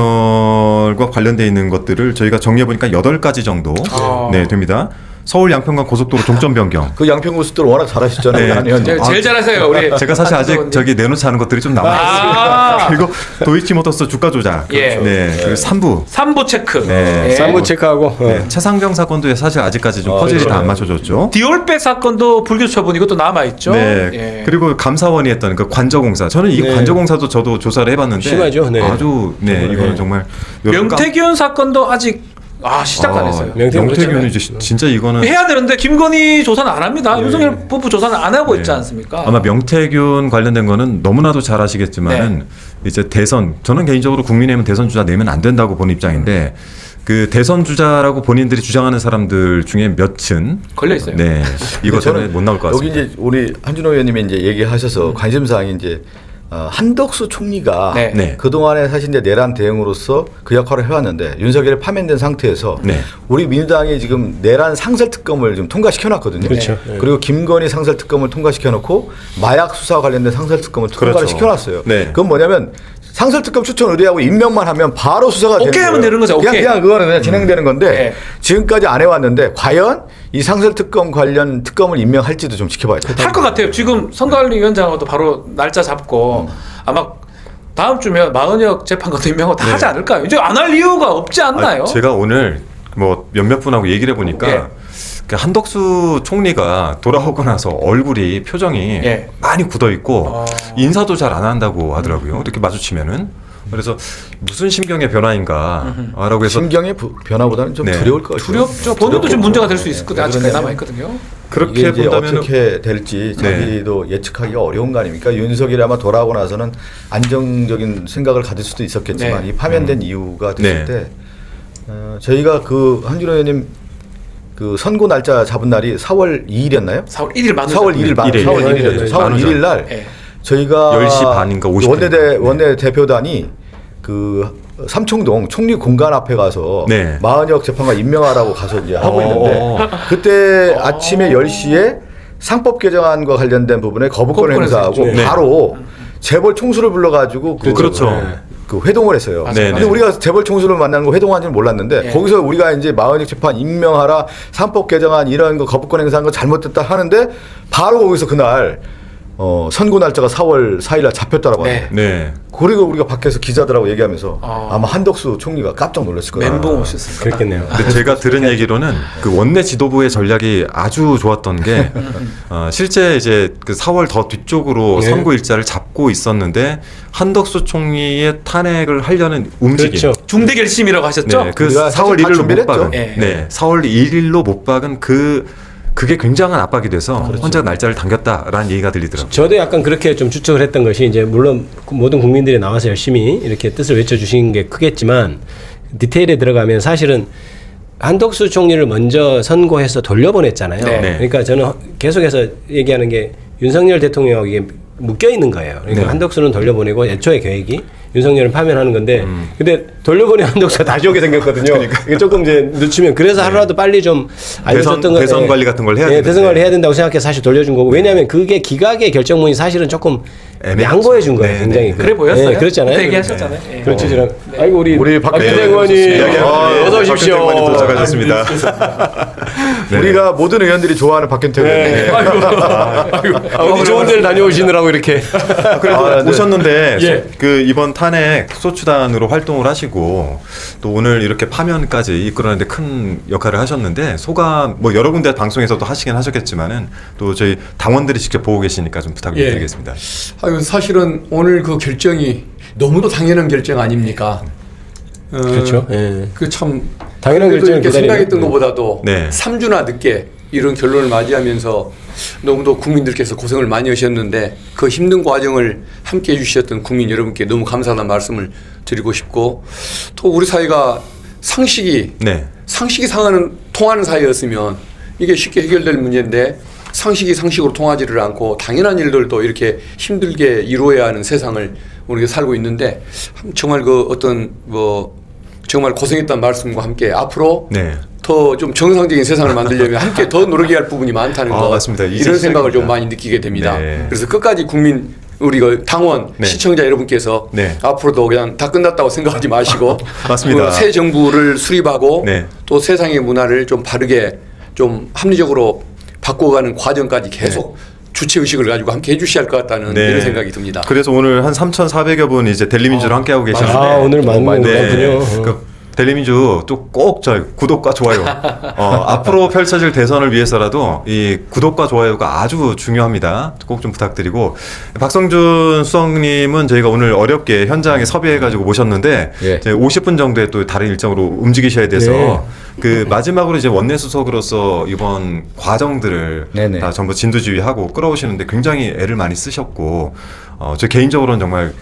Speaker 1: 윤석열과 관련돼 있는 것들을 저희가 정리해 보니까 8가지 정도 네, 됩니다. 서울 양평간 고속도로 종점 변경.
Speaker 4: 그 양평고속도로 워낙 잘하셨잖아요.
Speaker 1: 네.
Speaker 4: 한 의원님.
Speaker 2: 제일 잘하세요 우리.
Speaker 1: 제가 사실 아직
Speaker 2: 의원님.
Speaker 1: 저기 내놓지 않은 것들이 좀 남아 있어요. 그리고 도이치모터스 주가 조작.
Speaker 2: 예.
Speaker 1: 네. 그리고 3부
Speaker 2: 체크.
Speaker 1: 네.
Speaker 2: 예.
Speaker 3: 쌈무 체크하고
Speaker 1: 네. 최상병 사건도 사실 아직까지 좀 퍼즐이 다 안 맞춰졌죠.
Speaker 2: 디올백 사건도 불기소 처분 이것도 남아 있죠.
Speaker 1: 네.
Speaker 2: 예.
Speaker 1: 그리고 감사원이 했던 그 관저공사. 저는 이
Speaker 3: 네.
Speaker 1: 관저공사도 저도 조사를 해봤는데
Speaker 3: 심하죠. 네.
Speaker 1: 아주 이거는 정말
Speaker 2: 명태균 사건도 아직 시작 안 했어요.
Speaker 1: 명태균은 이제 진짜 이거는
Speaker 2: 해야 되는데 김건희 조사는 안 합니다. 윤석열 부부 조사는 안 하고 있지
Speaker 1: 네.
Speaker 2: 않습니까?
Speaker 1: 아마 명태균 관련된 거는 너무나도 잘 아시겠지만은
Speaker 2: 네.
Speaker 1: 이제 대선 저는 개인적으로 국민의힘은 대선 주자 내면 안 된다고 보는 입장인데 그 대선 주자라고 본인들이 주장하는 사람들 중에 몇은
Speaker 2: 걸려 있어요.
Speaker 1: 네 이거 때문에
Speaker 4: 저는
Speaker 1: 못 나올 것
Speaker 4: 여기
Speaker 1: 같습니다.
Speaker 4: 이제 우리 한준호 의원님이 이제 얘기하셔서 관심 사항이 이제 한덕수 총리가
Speaker 2: 네.
Speaker 1: 네.
Speaker 4: 그동안에 사실 이제 내란 대응으로서 그 역할을 해왔는데 윤석열이 파면된 상태에서
Speaker 1: 네.
Speaker 4: 우리 민주당이 지금 내란 상설 특검을 좀 통과시켜놨거든요.
Speaker 3: 그렇죠. 네.
Speaker 4: 그리고 김건희 상설 특검을 통과시켜놓고 마약 수사 관련된 상설 특검을 통과를
Speaker 1: 그렇죠.
Speaker 4: 시켜놨어요.
Speaker 1: 네.
Speaker 4: 그건 뭐냐면 상설 특검 추천 의뢰하고 임명만 하면 바로 수사가 되는
Speaker 2: 오케이
Speaker 4: 거예요.
Speaker 2: 하면 되는 거죠. 오케이.
Speaker 4: 그냥 그거는 그냥 진행되는 건데
Speaker 2: 네.
Speaker 4: 지금까지 안 해왔는데 과연 이 상설 특검 관련 특검을 임명할지도 좀 지켜봐야 돼요.
Speaker 2: 할 것 같아요. 지금 선관위원장하고도 바로 날짜 잡고 아마 다음 주면 마은혁 재판관도 임명하고 다 하지 않을까요? 이제 안 할 이유가 없지 않나요?
Speaker 1: 제가 오늘 뭐 몇몇 분하고 얘기를 해보니까
Speaker 2: 예.
Speaker 1: 그 한덕수 총리가 돌아오고 나서 얼굴이 표정이
Speaker 2: 예.
Speaker 1: 많이 굳어 있고 인사도 잘 안 한다고 하더라고요. 이렇게 마주치면은 그래서 무슨 심경의 변화인가라고 해서
Speaker 4: 심경의 변화보다는 좀
Speaker 1: 네.
Speaker 4: 두려울 것 같아요.
Speaker 2: 두렵죠. 본인도 좀 문제가 될 수 있을 것 같아요. 아직까지 남아 있거든요.
Speaker 1: 그렇게
Speaker 4: 이게 이제
Speaker 1: 본다면
Speaker 4: 어떻게 될지 자기도 예측하기가 어려운 거 아닙니까? 윤석열이 아마 돌아오고 나서는 안정적인 생각을 가질 수도 있었겠지만
Speaker 2: 네.
Speaker 4: 이 파면된 이유가 됐을
Speaker 1: 네.
Speaker 4: 때 저희가 그 한준호 의원님 그 선고 날짜 잡은 날이 4월 2일이었나요?
Speaker 2: 4월 1일 만우절.
Speaker 4: 4월 1일 만
Speaker 1: 1일.
Speaker 4: 4월
Speaker 1: 네.
Speaker 4: 1일이었죠. 4월
Speaker 1: 만우절.
Speaker 4: 1일 날
Speaker 2: 네.
Speaker 4: 저희가
Speaker 1: 10시 반인가 50분.
Speaker 4: 원내 대표단이 그 삼청동 총리 공간 앞에 가서
Speaker 1: 네.
Speaker 4: 마은혁 재판관 임명하라고 가서 이제 하고 있는데 그때 아침에 10시에 상법 개정안과 관련된 부분에 거부권 행사하고
Speaker 1: 네.
Speaker 4: 바로 재벌 총수를 불러가지고
Speaker 1: 그렇죠.
Speaker 4: 그 회동을 했어요.
Speaker 1: 네,
Speaker 4: 근데
Speaker 1: 네.
Speaker 4: 우리가 재벌 총수를 만나는 거 회동하는지는 몰랐는데
Speaker 2: 네.
Speaker 4: 거기서 우리가 이제 마은혁 재판 임명하라 상법 개정안 이런 거 거부권 행사한 거 잘못됐다 하는데 바로 거기서 그날 선고 날짜가 4월 4일 날 잡혔다라고
Speaker 2: 네.
Speaker 4: 하네요.
Speaker 1: 네.
Speaker 4: 그리고 우리가 밖에서 기자들하고 얘기하면서 아마 한덕수 총리가 깜짝 놀랐을 거예요.
Speaker 2: 멘붕 오셨습니다.
Speaker 3: 그렇겠네요.
Speaker 1: 근데 제가 들은 얘기로는 그 원내 지도부의 전략이 아주 좋았던 게 실제 이제 그 4월 더 뒤쪽으로
Speaker 3: 네.
Speaker 1: 선고 일자를 잡고 있었는데 한덕수 총리의 탄핵을 하려는 움직임.
Speaker 3: 그렇죠.
Speaker 2: 중대 결심이라고 하셨죠?
Speaker 1: 네, 그
Speaker 4: 우리가
Speaker 1: 4월
Speaker 4: 사실 다
Speaker 1: 1일로 못
Speaker 4: 준비를 했죠.
Speaker 1: 박은.
Speaker 2: 네.
Speaker 1: 네. 4월 1일로 못 박은 그게 굉장한 압박이 돼서 혼자 날짜를 당겼다라는 얘기가 들리더라고요.
Speaker 3: 저도 약간 그렇게 좀 추측을 했던 것이 이제 물론 모든 국민들이 나와서 열심히 이렇게 뜻을 외쳐주신 게 크겠지만 디테일에 들어가면 사실은 한덕수 총리를 먼저 선고해서 돌려보냈잖아요.
Speaker 2: 네.
Speaker 1: 네.
Speaker 3: 그러니까 저는 계속해서 얘기하는 게 윤석열 대통령하고 이게 묶여 있는 거예요. 그러니까
Speaker 1: 네.
Speaker 3: 한덕수는 돌려보내고 애초에 계획이 윤석열을 파면하는 건데 근데 돌려보낸 한덕수가 다시 오게 생겼거든요. 이게 조금 이제 늦추면 그래서 하루라도 빨리 좀 알려줬던 거
Speaker 1: 대선 관리 같은 걸 해야
Speaker 3: 네,
Speaker 1: 되는데.
Speaker 3: 대선 관리 해야 된다고 생각해서 사실 돌려준 거고 왜냐하면 그게 기각의 결정문이 사실은 조금
Speaker 1: 애매했죠.
Speaker 3: 양보해 준 거예요.
Speaker 1: 네,
Speaker 3: 굉장히
Speaker 1: 네.
Speaker 2: 그래 보였어요.
Speaker 3: 네, 그렇잖아요.
Speaker 2: 그때 얘기하셨잖아요. 예.
Speaker 3: 그렇죠. 저랑 아이고 우리
Speaker 4: 박근혜
Speaker 3: 의원님
Speaker 4: 이야기하는
Speaker 3: 어서 오십시오.
Speaker 1: 박근혜 의원님 도착하셨습니다. 네.
Speaker 4: 우리가 모든 의원들이 좋아하는 박현태 의원님.
Speaker 3: 어디 좋은 데를 다녀오시느라고 이렇게
Speaker 1: 그래도 오셨는데
Speaker 3: 예.
Speaker 1: 그 이번 탄핵 소추단으로 활동을 하시고 또 오늘 이렇게 파면까지 이끌어내는데 큰 역할을 하셨는데 소감 뭐 여러 군데 방송에서도 하시긴 하셨겠지만은 또 저희 당원들이 직접 보고 계시니까 좀 부탁을
Speaker 11: 예.
Speaker 1: 드리겠습니다.
Speaker 11: 아유, 사실은 오늘 그 결정이 너무도 당연한 결정 아닙니까?
Speaker 3: 그렇죠. 예.
Speaker 11: 그 참
Speaker 3: 당연한
Speaker 11: 그래도
Speaker 3: 결정을
Speaker 11: 이렇게
Speaker 3: 기다리는.
Speaker 11: 생각했던 것보다도
Speaker 1: 네.
Speaker 11: 3주나 늦게 이런 결론을 맞이하면서 너무도 국민들께서 고생을 많이 하셨는데 그 힘든 과정을 함께 해주셨던 국민 여러분께 너무 감사하다는 말씀을 드리고 싶고 또 우리 사회가 상식이
Speaker 1: 네.
Speaker 11: 상하는 통하는 사회였으면 이게 쉽게 해결될 문제인데 상식이 상식으로 통하지를 않고 당연한 일들도 이렇게 힘들게 이루어야 하는 세상을 우리가 살고 있는데 정말 그 어떤 뭐 정말 고생했다는 말씀과 함께 앞으로
Speaker 1: 네.
Speaker 11: 더 좀 정상적인 세상을 만들려면 함께 더 노력해야 할 부분이 많다는 거
Speaker 1: 맞습니다. 이제
Speaker 11: 이런 생각을 좀
Speaker 1: 시작입니다.
Speaker 11: 많이 느끼게 됩니다.
Speaker 1: 네.
Speaker 11: 그래서 끝까지 국민 우리가 당원
Speaker 1: 네.
Speaker 11: 시청자 여러분께서
Speaker 1: 네.
Speaker 11: 앞으로도 그냥 다 끝났다고 생각하지 마시고
Speaker 1: 맞습니다.
Speaker 11: 새 정부를 수립하고
Speaker 1: 네.
Speaker 11: 또 세상의 문화를 좀 바르게 좀 합리적으로 바꿔가는 과정까지 계속 주체 의식을 가지고 함께 해주셔야 할 것 같다는
Speaker 1: 네.
Speaker 11: 이런 생각이 듭니다.
Speaker 1: 그래서 오늘 한 3,400여 분 이제 델리민주로 함께하고 계시는데
Speaker 3: 오늘 많군요.
Speaker 1: 그 델리민주 또 꼭 저 구독과 좋아요. 앞으로 펼쳐질 대선을 위해서라도 이 구독과 좋아요가 아주 중요합니다. 꼭 좀 부탁드리고 박성준 수석님은 저희가 오늘 어렵게 현장에 섭외해가지고 모셨는데 이제 50분 정도의 또 다른 일정으로 움직이셔야 돼서 그 마지막으로 이제 원내 수석으로서 이번 과정들을 다 전부 진두지휘하고 끌어오시는데 굉장히 애를 많이 쓰셨고 저 개인적으로는 정말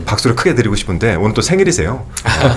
Speaker 1: 박수를 크게 드리고 싶은데 오늘 또 생일이세요.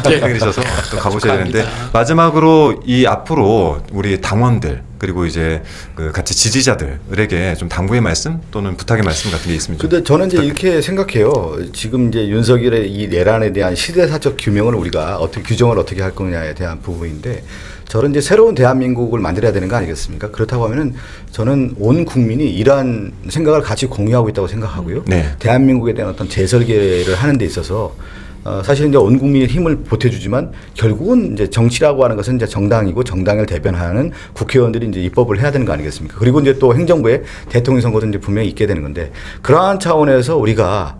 Speaker 1: 생일이셔서 또 가보셔야 되는데 마지막으로 이 앞으로 우리 당원들 그리고 이제 그 같이 지지자들에게 좀 당부의 말씀 또는 부탁의 말씀 같은 게 있으면
Speaker 4: 근데 저는 이제 이렇게 생각해요. 지금 이제 윤석열의 이 내란에 대한 시대사적 규명을 우리가 어떻게 규정을 어떻게 할 거냐에 대한 부분인데 저는 이제 새로운 대한민국을 만들어야 되는 거 아니겠습니까? 그렇다고 하면은 저는 온 국민이 이러한 생각을 같이 공유하고 있다고 생각하고요. 대한민국에 대한 어떤 재설계를 하는 데 있어서 사실 이제 온 국민의 힘을 보태주지만 결국은 이제 정치라고 하는 것은 이제 정당이고 정당을 대변하는 국회의원들이 이제 입법을 해야 되는 거 아니겠습니까? 그리고 이제 또 행정부에 대통령 선거도 이제 분명히 있게 되는 건데 그러한 차원에서 우리가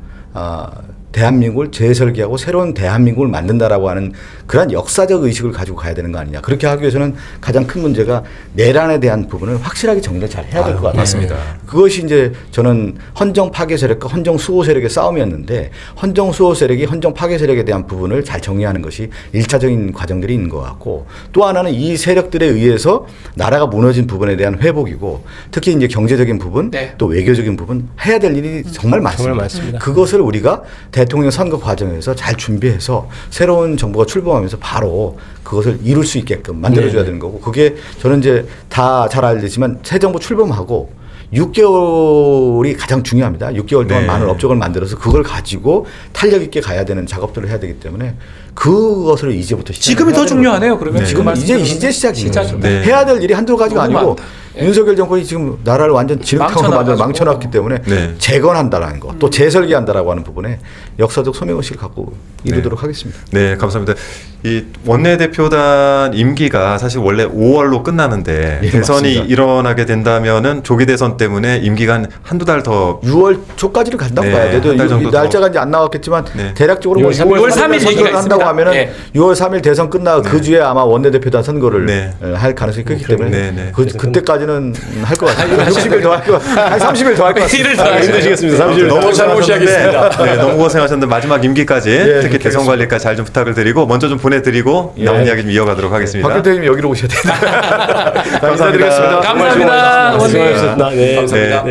Speaker 4: 대한민국을 재설계하고 새로운 대한민국을 만든다라고 하는 그런 역사적 의식을 가지고 가야 되는 거 아니냐. 그렇게 하기 위해서는 가장 큰 문제가 내란에 대한 부분을 확실하게 정리를 잘 해야 될 것 같아요.
Speaker 1: 맞습니다.
Speaker 4: 그것이 이제 저는 헌정 파괴 세력과 헌정 수호 세력의 싸움이었는데 헌정 수호 세력이 헌정 파괴 세력에 대한 부분을 잘 정리하는 것이 1차적인 과정들이 있는 것 같고 또 하나는 이 세력들에 의해서 나라가 무너진 부분에 대한 회복이고 특히 이제 경제적인 부분 또 외교적인 부분 해야 될 일이 정말 많습니다.
Speaker 3: 정말 많습니다.
Speaker 4: 그것을 우리가 대통령 선거 과정에서 잘 준비해서 새로운 정부가 출범하면서 바로 그것을 이룰 수 있게끔 만들어줘야 되는 거고 그게 저는 이제 다 잘 알지만 새 정부 출범하고 6개월이 가장 중요합니다. 6개월 동안 많은 업적을 만들어서 그걸 가지고 탄력 있게 가야 되는 작업들을 해야 되기 때문에 그것을 이제부터
Speaker 2: 지금이 더 중요하네요. 그러면 지금
Speaker 4: 이제 시작입니다. 해야 될 일이 한두 가지가 아니고 윤석열 정권이 지금 나라를 완전 지름탕으로 망쳐놨기 때문에 재건한다라는 거, 또 재설계한다라고 하는 부분에 역사적 소명의식을 갖고 이루도록 하겠습니다.
Speaker 1: 네, 감사합니다. 이 원내대표단 임기가 사실 원래 5월로 끝나는데 대선이
Speaker 4: 맞습니다.
Speaker 1: 일어나게 된다면은 조기 대선 때문에 임기가 한두 달 더
Speaker 4: 6월 초까지를 간다고 봐야 돼요.
Speaker 1: 한달 정도
Speaker 4: 날짜가 이제 안 나왔겠지만 대략적으로
Speaker 2: 6월 3일
Speaker 4: 선거를 한다고 하면은 6월 3일 대선 끝나고 그 주에 아마 원내대표단 선거를 할 가능성이 크기 때문에 그때까지는 할 것 같아요. 60일 더 할 것 같아요. 한 30일 더 할 것 같아요.
Speaker 3: 힘드시겠습니다. 30일
Speaker 1: 너무 잘 모시겠습니다. 너무 고생하셨는데 마지막 임기까지 특히 대선 관리까지 잘 좀 부탁을 드리고 먼저 좀 보내드리고 남은 이야기 좀 이어가도록 하겠습니다.
Speaker 4: 박 대표님 여기로 오셔야 됩니다.
Speaker 1: 감사드리겠습니다.
Speaker 2: 감사합니다.
Speaker 3: 감사합니다.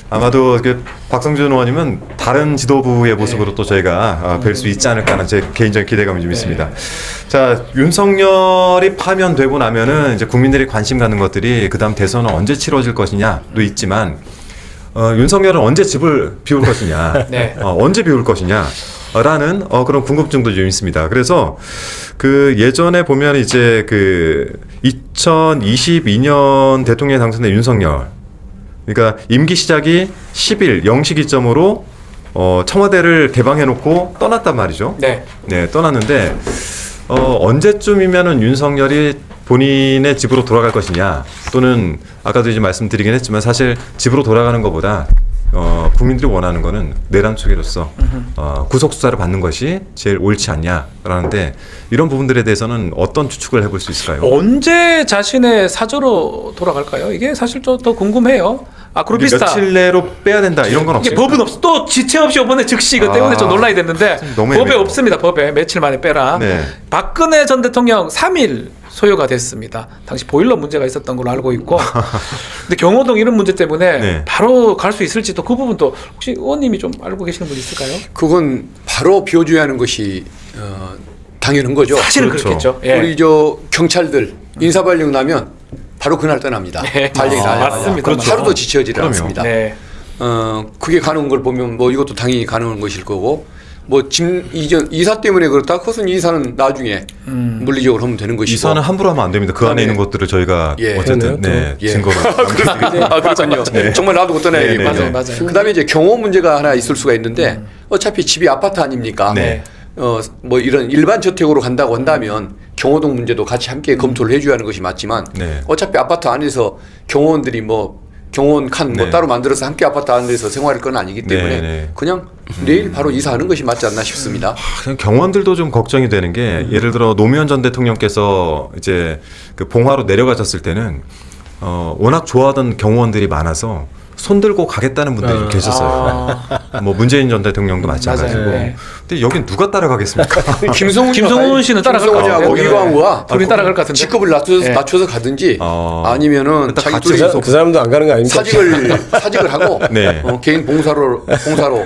Speaker 1: 아마도 박성준 의원님은 다른 지도부의 모습으로 또 저희가 뵐 수 있지 않을까 하는 제 개인적인 기대감이 좀 있습니다. 자, 윤석열이 파면되고 나면은 이제 국민들이 관심 갖는 것들이 그다음 대선은 언제 치러질 것이냐도 있지만 윤석열은 언제 집을 비울 것이냐, 언제 비울 것이냐. 라는 그런 궁금증도 좀 있습니다. 그래서 그 예전에 보면 이제 그 2022년 대통령에 당선된 윤석열, 그러니까 임기 시작이 10일 0시 기점으로 청와대를 개방해놓고 떠났단 말이죠. 네, 떠났는데 언제쯤이면은 윤석열이 본인의 집으로 돌아갈 것이냐, 또는 아까도 이제 말씀드리긴 했지만 사실 집으로 돌아가는 것보다 국민들이 원하는 거는 내란 초기로서 구속 수사를 받는 것이 제일 옳지 않냐라는데 이런 부분들에 대해서는 어떤 추측을 해볼 수 있을까요?
Speaker 2: 언제 자신의 사저로 돌아갈까요? 이게 사실 좀 더 궁금해요. 아크로비스타
Speaker 1: 며칠 내로 빼야 된다 이런 건 없어요.
Speaker 2: 법은 없어. 또 지체 없이 이번에 즉시 이것 때문에 좀 논란이 됐는데 법에 없습니다. 법에 며칠 만에 빼라. 박근혜 전 대통령 3일 소요가 됐습니다. 당시 보일러 문제가 있었던 걸로 알고 있고 근데 경호동 이런 문제 때문에 바로 갈 수 있을지 또 그 부분도 혹시 의원님이 좀 알고 계시는 분 있을까요?
Speaker 11: 그건 바로 비워줘야 하는 것이 당연한 거죠.
Speaker 2: 사실은 그렇겠죠.
Speaker 11: 우리 저 경찰들 인사발령 나면 바로 그날 떠납니다. 발령이
Speaker 2: 맞습니다.
Speaker 11: 그렇죠. 하루도 지체하지 않습니다. 그게 가능한 걸 보면 뭐 이것도 당연히 가능한 것일 거고 뭐 이전 이사 때문에 그렇다. 그것은 이사는 나중에 물리적으로 하면 되는 것이고.
Speaker 1: 이사는 함부로 하면 안 됩니다. 그 안에 있는 것들을 저희가 어쨌든 증거로.
Speaker 11: 그렇군요. 정말 놔두고 떠나야 되겠군요.
Speaker 2: 맞아요.
Speaker 11: 그다음에 이제 경호 문제가 하나 있을 수가 있는데 어차피 집이 아파트 아닙니까? 뭐 이런 일반 저택으로 간다고 한다면 경호동 문제도 같이 함께 검토를 해줘야 하는 것이 맞지만
Speaker 1: 네.
Speaker 11: 어차피 아파트 안에서 경호원들이 뭐 경호원 칸 뭐
Speaker 1: 네.
Speaker 11: 따로 만들어서 함께 아파트 안에서 생활할 건 아니기 때문에
Speaker 1: 네.
Speaker 11: 그냥 내일 바로 이사하는 것이 맞지 않나 싶습니다.
Speaker 1: 그냥 경호원들도 좀 걱정이 되는 게 예를 들어 노무현 전 대통령께서 이제 그 봉화로 내려가셨을 때는 워낙 좋아하던 경호원들이 많아서 손 들고 가겠다는 분들이 좀 계셨어요. 뭐 문재인 전 대통령도 마찬가지고.
Speaker 2: 맞아요. 네.
Speaker 1: 근데 여긴 누가 따라가겠습니까?
Speaker 2: 김성훈 씨는 따라갈 것 같아요.
Speaker 11: 김성훈하고 이광우와
Speaker 2: 둘이 따라갈 것 같은데.
Speaker 11: 직급을 낮춰서 가든지 아니면은
Speaker 1: 일단
Speaker 11: 자기
Speaker 1: 같이
Speaker 11: 둘이
Speaker 3: 그 사람도 안 가는 거 아닙니까?
Speaker 11: 사직을 하고
Speaker 1: 네.
Speaker 11: 개인 봉사로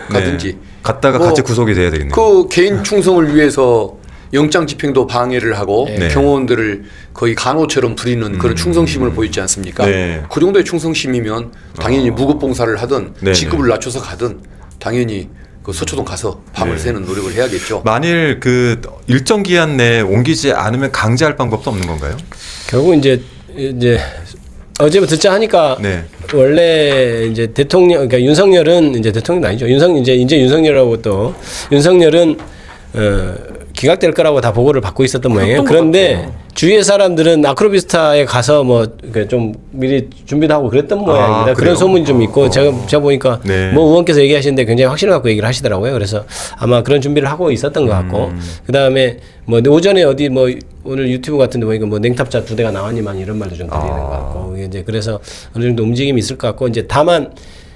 Speaker 11: 가든지
Speaker 1: 네. 갔다가
Speaker 11: 뭐
Speaker 1: 같이 구속이 돼야 되겠네요.
Speaker 11: 그 개인 충성을 위해서 영장 집행도 방해를 하고
Speaker 1: 네.
Speaker 11: 경호원들을 거의 간호처럼 부리는 그런 충성심을 보이지 않습니까?
Speaker 1: 네.
Speaker 11: 그 정도의 충성심이면 당연히 무급 봉사를 하든
Speaker 1: 네.
Speaker 11: 직급을 낮춰서 가든 당연히 그 서초동 가서 밤을
Speaker 1: 네.
Speaker 11: 새는 노력을 해야겠죠.
Speaker 1: 만일 그 일정 기한 내에 옮기지 않으면 강제할 방법도 없는 건가요?
Speaker 3: 결국 이제 어제부터 듣자 하니까
Speaker 1: 네.
Speaker 3: 원래 이제 대통령 그러니까 윤석열은 이제 대통령도 아니죠. 이제 윤석열하고 또 윤석열은 기각될 거라고 다 보고를 받고 있었던 모양이에요. 그런데 주위의 사람들은 아크로비스타에 가서 뭐 좀 미리 준비도 하고 그랬던 모양입니다.
Speaker 1: 그래요?
Speaker 3: 그런 소문이 좀 있고 제가 보니까
Speaker 1: 네.
Speaker 3: 뭐 의원께서 얘기하시는데 굉장히 확신을 갖고 얘기를 하시더라고요. 그래서 아마 그런 준비를 하고 있었던 것 같고 그 다음에 뭐 오전에 어디 뭐 오늘 유튜브 같은데 보니까 뭐 냉탑자 2대가 나왔니만 이런 말도 좀 들리는 것 같고 이제 그래서 어느 정도 움직임이 있을 것 같고 이제 다만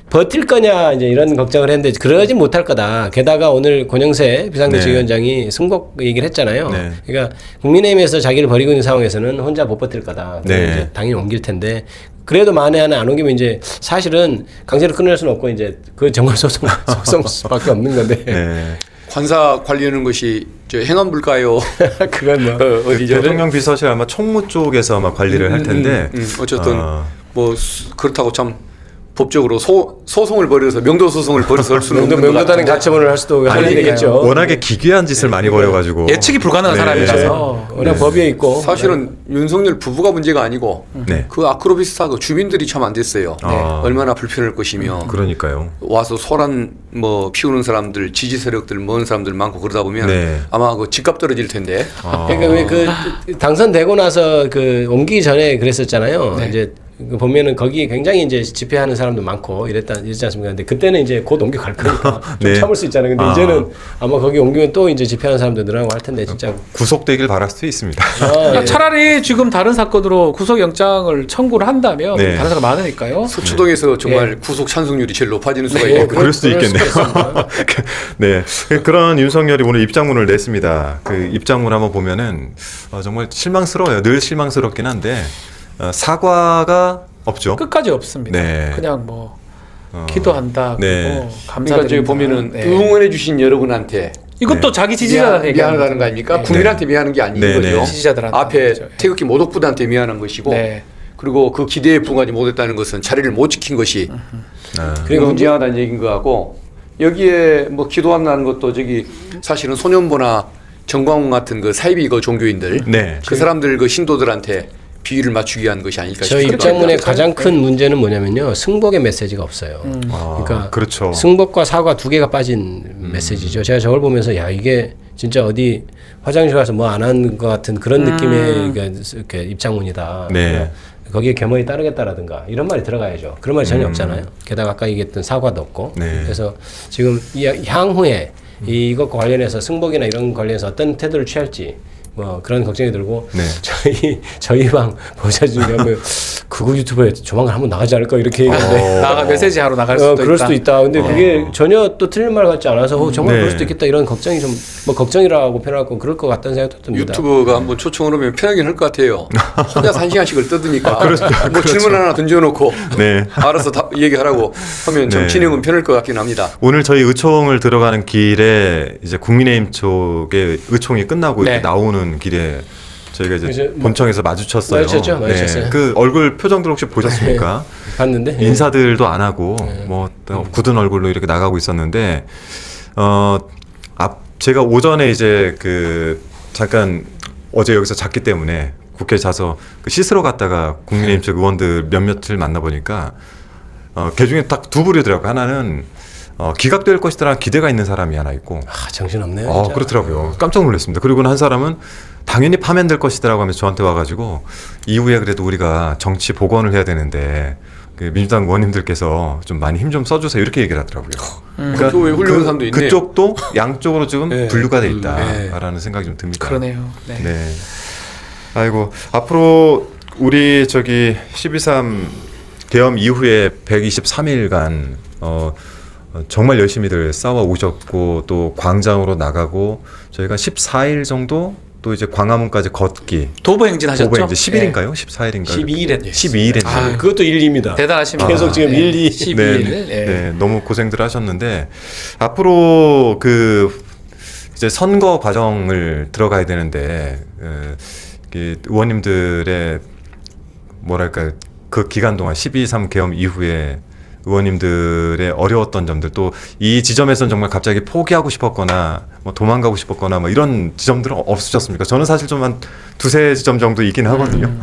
Speaker 3: 버틸 거냐 이제 이런 걱정을 했는데 그러지 못할 거다. 게다가 오늘 권영세 비상대책위원장이 승복 얘기를 했잖아요.
Speaker 1: 네.
Speaker 3: 그러니까 국민의힘에서 자기를 버리고 있는 상황에서는 혼자 못 버틸 거다.
Speaker 1: 네.
Speaker 3: 이제 당연히 옮길 텐데 그래도 만에 하나 안 옮기면 이제 사실은 강제로 끊을 수는 없고 이제 그 정관 소송밖에 없는 건데.
Speaker 1: 네.
Speaker 11: 관사 관리하는 것이 저 행안부일까요?
Speaker 3: 그건 뭐
Speaker 11: 어디죠?
Speaker 1: 대통령 비서실 아마 총무 쪽에서 아마 관리를 할 텐데
Speaker 11: 어쨌든 뭐 그렇다고 참 법적으로 소송을 벌여서 명도 소송을 벌여서 할 수는 없는 것
Speaker 3: 명도단은
Speaker 11: 같은데.
Speaker 3: 가처분을 할 수도 하는 되겠죠.
Speaker 1: 워낙에 기괴한 짓을 많이 벌여가지고
Speaker 2: 예측이 불가능한
Speaker 1: 네.
Speaker 2: 사람이라서.
Speaker 3: 워낙 법에 있고
Speaker 11: 사실은 윤석열 부부가 문제가 아니고
Speaker 1: 네.
Speaker 11: 그 아크로비스타 그 주민들이 참 안 됐어요.
Speaker 1: 아.
Speaker 11: 얼마나 불편할 것이며
Speaker 1: 그러니까요.
Speaker 11: 와서 소란 뭐 피우는 사람들 지지 세력들 먼 사람들 많고 그러다 보면
Speaker 1: 네.
Speaker 11: 아마 그 집값 떨어질 텐데.
Speaker 3: 그러니까 왜 그 당선되고 나서 그 옮기기 전에 그랬었잖아요. 이제 그 보면은 거기 굉장히 이제 집회하는 사람도 많고 이랬지 않습니까? 근데 그때는 이제 곧 옮겨갈 거니까 좀
Speaker 1: 네.
Speaker 3: 참을 수 있잖아요. 근데 이제는 아마 거기 옮기면 또 이제 집회하는 사람도 늘어나고 할 텐데 진짜
Speaker 1: 구속되길 바랄 수 있습니다.
Speaker 3: 예.
Speaker 2: 차라리 지금 다른 사건으로 구속영장을 청구를 한다면
Speaker 1: 네.
Speaker 2: 다른 사람 많으니까요.
Speaker 11: 서초동에서 정말 구속 찬성률이 제일 높아지는 수가
Speaker 3: 네.
Speaker 11: 있고
Speaker 1: 그럴 수도 있겠네요. 네, 그런 윤석열이 오늘 입장문을 냈습니다. 그 입장문 한번 보면은 정말 실망스러워요. 늘 실망스럽긴 한데 사과가 없죠.
Speaker 2: 끝까지 없습니다.
Speaker 1: 네.
Speaker 2: 그냥 뭐 기도한다.
Speaker 1: 네.
Speaker 2: 그리고 감사드린다.
Speaker 11: 그러니까 저기 보면은
Speaker 2: 네.
Speaker 11: 응원해 주신 여러분한테
Speaker 2: 이것도 자기 지지자들에게
Speaker 11: 미안하다는 거 아닙니까?
Speaker 2: 네.
Speaker 11: 국민한테 미안한 게 아닌
Speaker 1: 네,
Speaker 11: 거죠.
Speaker 1: 네.
Speaker 2: 지지자들한테
Speaker 11: 앞에
Speaker 2: 그렇죠.
Speaker 11: 태극기 모독부들한테 미안한 것이고
Speaker 2: 네.
Speaker 11: 그리고 그 기대에 부응하지 못했다는 것은 자리를 못 지킨 것이
Speaker 1: 아,
Speaker 11: 그리고 미안하다는 얘기인 것 같고 여기에 뭐 기도한다는 것도 저기 사실은 소년보나 정광훈 같은 그 사이비 그 종교인들
Speaker 1: 네.
Speaker 11: 그 사람들 그 신도들한테 비위를 맞추기 위한 것이 아닐까
Speaker 3: 저희
Speaker 11: 싶습니다.
Speaker 3: 입장문의 가장 큰 문제는 뭐냐면요. 승복의 메시지가 없어요. 그러니까
Speaker 1: 그렇죠.
Speaker 3: 승복과 사과 두 개가 빠진 메시지죠. 제가 저걸 보면서 야 이게 진짜 어디 화장실 가서 뭐 안 한 것 같은 그런 느낌의 그 입장문이다.
Speaker 1: 네.
Speaker 3: 그러니까 거기에 겸허히 따르겠다라든가 이런 말이 들어가야죠. 그런 말이 전혀 없잖아요. 게다가 아까 얘기했던 사과도 없고.
Speaker 1: 네.
Speaker 3: 그래서 지금 향후에 이것과 관련해서 승복이나 이런 관련해서 어떤 태도를 취할지 뭐 그런 걱정이 들고
Speaker 1: 네.
Speaker 3: 저희 방 보좌 중에 뭐 극우 유튜버에 조만간 한번 나가지 않을까 이렇게 얘기하는데
Speaker 2: 나가 메시지 하러 나갈 수도
Speaker 3: 그럴
Speaker 2: 있다.
Speaker 3: 수도 있다. 근데 그게 전혀 또 틀린 말 같지 않아서 정말
Speaker 1: 네.
Speaker 3: 그럴 수도 있겠다 이런 걱정이 좀 뭐 걱정이라고 표현하고 그럴 것 같다는 생각도 듭니다.
Speaker 11: 유튜브가 한번 초청을 하면 편하긴 할 것 같아요. 혼자서 1시간씩을 떠드니까 뭐 질문 하나 던져놓고
Speaker 1: 네.
Speaker 11: 알아서 얘기하라고 하면 좀
Speaker 1: 네.
Speaker 11: 진행은 편할 것 같긴 합니다.
Speaker 1: 오늘 저희 의총을 들어가는 길에 이제 국민의힘 쪽에 의총이 끝나고
Speaker 2: 네.
Speaker 1: 이렇게 나오는 길에 저희가 이제
Speaker 3: 이제 뭐
Speaker 1: 본청에서 마주쳤어요.
Speaker 3: 마주쳤죠.
Speaker 1: 그 얼굴 표정들 혹시 보셨습니까?
Speaker 3: 봤는데
Speaker 1: 인사들도 안 하고 뭐 굳은 얼굴로 이렇게 나가고 있었는데 제가 오전에 이제 그 잠깐 어제 여기서 잤기 때문에 국회에 자서 그 씻으러 갔다가 국민의힘 쪽 의원들 몇몇을 만나보니까 그 중에 딱 두 부류더라고요. 하나는 기각될 것이라는 기대가 있는 사람이 하나 있고.
Speaker 3: 정신없네요. 진짜.
Speaker 1: 그렇더라고요. 깜짝 놀랐습니다. 그리고는 한 사람은 당연히 파면될 것이다라고 하면서 저한테 와가지고 이후에 그래도 우리가 정치 복원을 해야 되는데 그 민주당 의원님들께서 좀 많이 힘 좀 써주세요 이렇게 얘기를 하더라고요.
Speaker 11: 그쪽에 훌륭한 사람도 있네요.
Speaker 1: 그쪽도 양쪽으로 지금
Speaker 11: 네.
Speaker 1: 분류가 돼 있다라는 생각이 좀 듭니다.
Speaker 2: 그러네요. 네.
Speaker 1: 네. 아이고 앞으로 우리 저기 12.3 계엄 이후에 123일간 정말 열심히들 싸워 오셨고 또 광장으로 나가고 저희가 14일 정도 또 이제 광화문까지 걷기
Speaker 2: 도보행진 하셨죠?
Speaker 1: 도보행진 10일인가요? 14일인가요?
Speaker 3: 12일 했네요.
Speaker 1: 12일 했네요.
Speaker 3: 아, 그것도 1입니다.
Speaker 2: 대단하십니다.
Speaker 3: 계속 지금 1, 2,
Speaker 2: 12일.
Speaker 1: 네, 너무 고생들 하셨는데 앞으로 그 이제 선거 과정을 들어가야 되는데 의원님들의 뭐랄까 그 기간 동안 12.3 계엄 이후에 의원님들의 어려웠던 점들 또 이 지점에서는 정말 갑자기 포기하고 싶었거나 뭐 도망가고 싶었거나 뭐 이런 지점들은 없으셨습니까? 저는 사실 좀 한 두세 지점 정도 있긴 하거든요.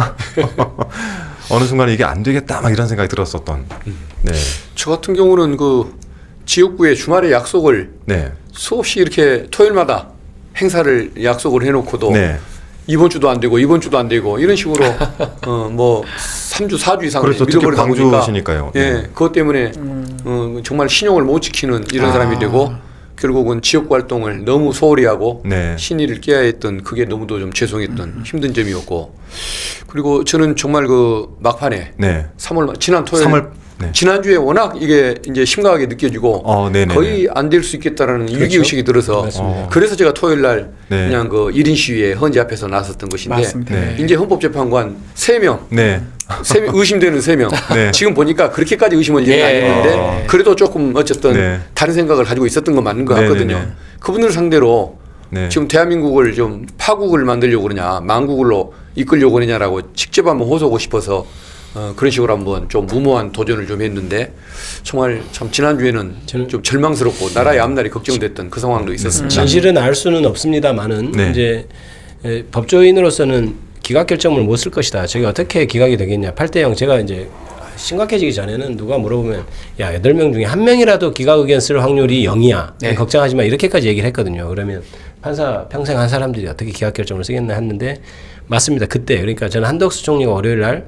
Speaker 1: 어느 순간 이게 안 되겠다 막 이런 생각이 들었었던. 네.
Speaker 11: 저 같은 경우는 그 지역구에 주말에 약속을
Speaker 1: 네.
Speaker 11: 수없이 이렇게 토요일마다 행사를 약속을 해놓고도
Speaker 1: 네.
Speaker 11: 이번 주도 안 되고 이번 주도 안 되고 이런 식으로 뭐 3주 4주 이상
Speaker 1: 그렇죠. 특히
Speaker 11: 밀어버리다 보니까
Speaker 1: 광주시니까요.
Speaker 11: 예,
Speaker 1: 네.
Speaker 11: 그것 때문에 정말 신용을 못 지키는 이런 사람이 되고 결국은 지역구 활동을 너무 소홀히 하고
Speaker 1: 네.
Speaker 11: 신의를 깨야 했던 그게 너무도 좀 죄송했던 힘든 점이었고 그리고 저는 정말 그 막판에
Speaker 1: 네.
Speaker 11: 3월 지난 토요일
Speaker 1: 3월 네.
Speaker 11: 지난주에 워낙 이게 이제 심각하게 느껴지고
Speaker 1: 네네네.
Speaker 11: 거의 안 될 수 있겠다라는
Speaker 3: 그렇죠.
Speaker 11: 위기의식이 들어서 그래서 제가 토요일 날
Speaker 1: 네.
Speaker 11: 그냥 그 1인 시위에 헌재 앞에서 나섰던 것인데
Speaker 2: 맞습니다.
Speaker 1: 네.
Speaker 11: 이제 헌법재판관 3명
Speaker 1: 네.
Speaker 11: 의심되는 3명
Speaker 1: 네.
Speaker 11: 지금 보니까 그렇게까지 의심을 일은
Speaker 2: 예.
Speaker 11: 아니었는데 그래도 조금 어쨌든
Speaker 1: 네.
Speaker 11: 다른 생각을 가지고 있었던 건 맞는 것
Speaker 1: 네,
Speaker 11: 같거든요.
Speaker 1: 네, 네.
Speaker 11: 그분들 상대로
Speaker 1: 네.
Speaker 11: 지금 대한민국을 좀 파국을 만들려고 그러냐 망국으로 이끌려고 그러냐라고 직접 한번 호소하고 싶어서 그런 식으로 한번 좀 무모한 도전을 좀 했는데 정말 참 지난주에는 좀 절망스럽고 나라의 앞날이 걱정됐던 그 상황도 있었습니다.
Speaker 3: 진실은 알 수는 없습니다만은
Speaker 1: 네.
Speaker 3: 이제 법조인으로서는 기각 결정을 못 쓸 것이다. 저게 어떻게 기각이 되겠냐. 8대0 제가 이제 심각해지기 전에는 누가 물어보면 야 8명 중에 1명이라도 기각 의견 쓸 확률이 0이야.
Speaker 2: 네.
Speaker 3: 걱정하지 마. 이렇게까지 얘기를 했거든요. 그러면 판사 평생 한 사람들이 어떻게 기각 결정을 쓰겠나 했는데 맞습니다. 그때 그러니까 저는 한덕수 총리가 월요일 날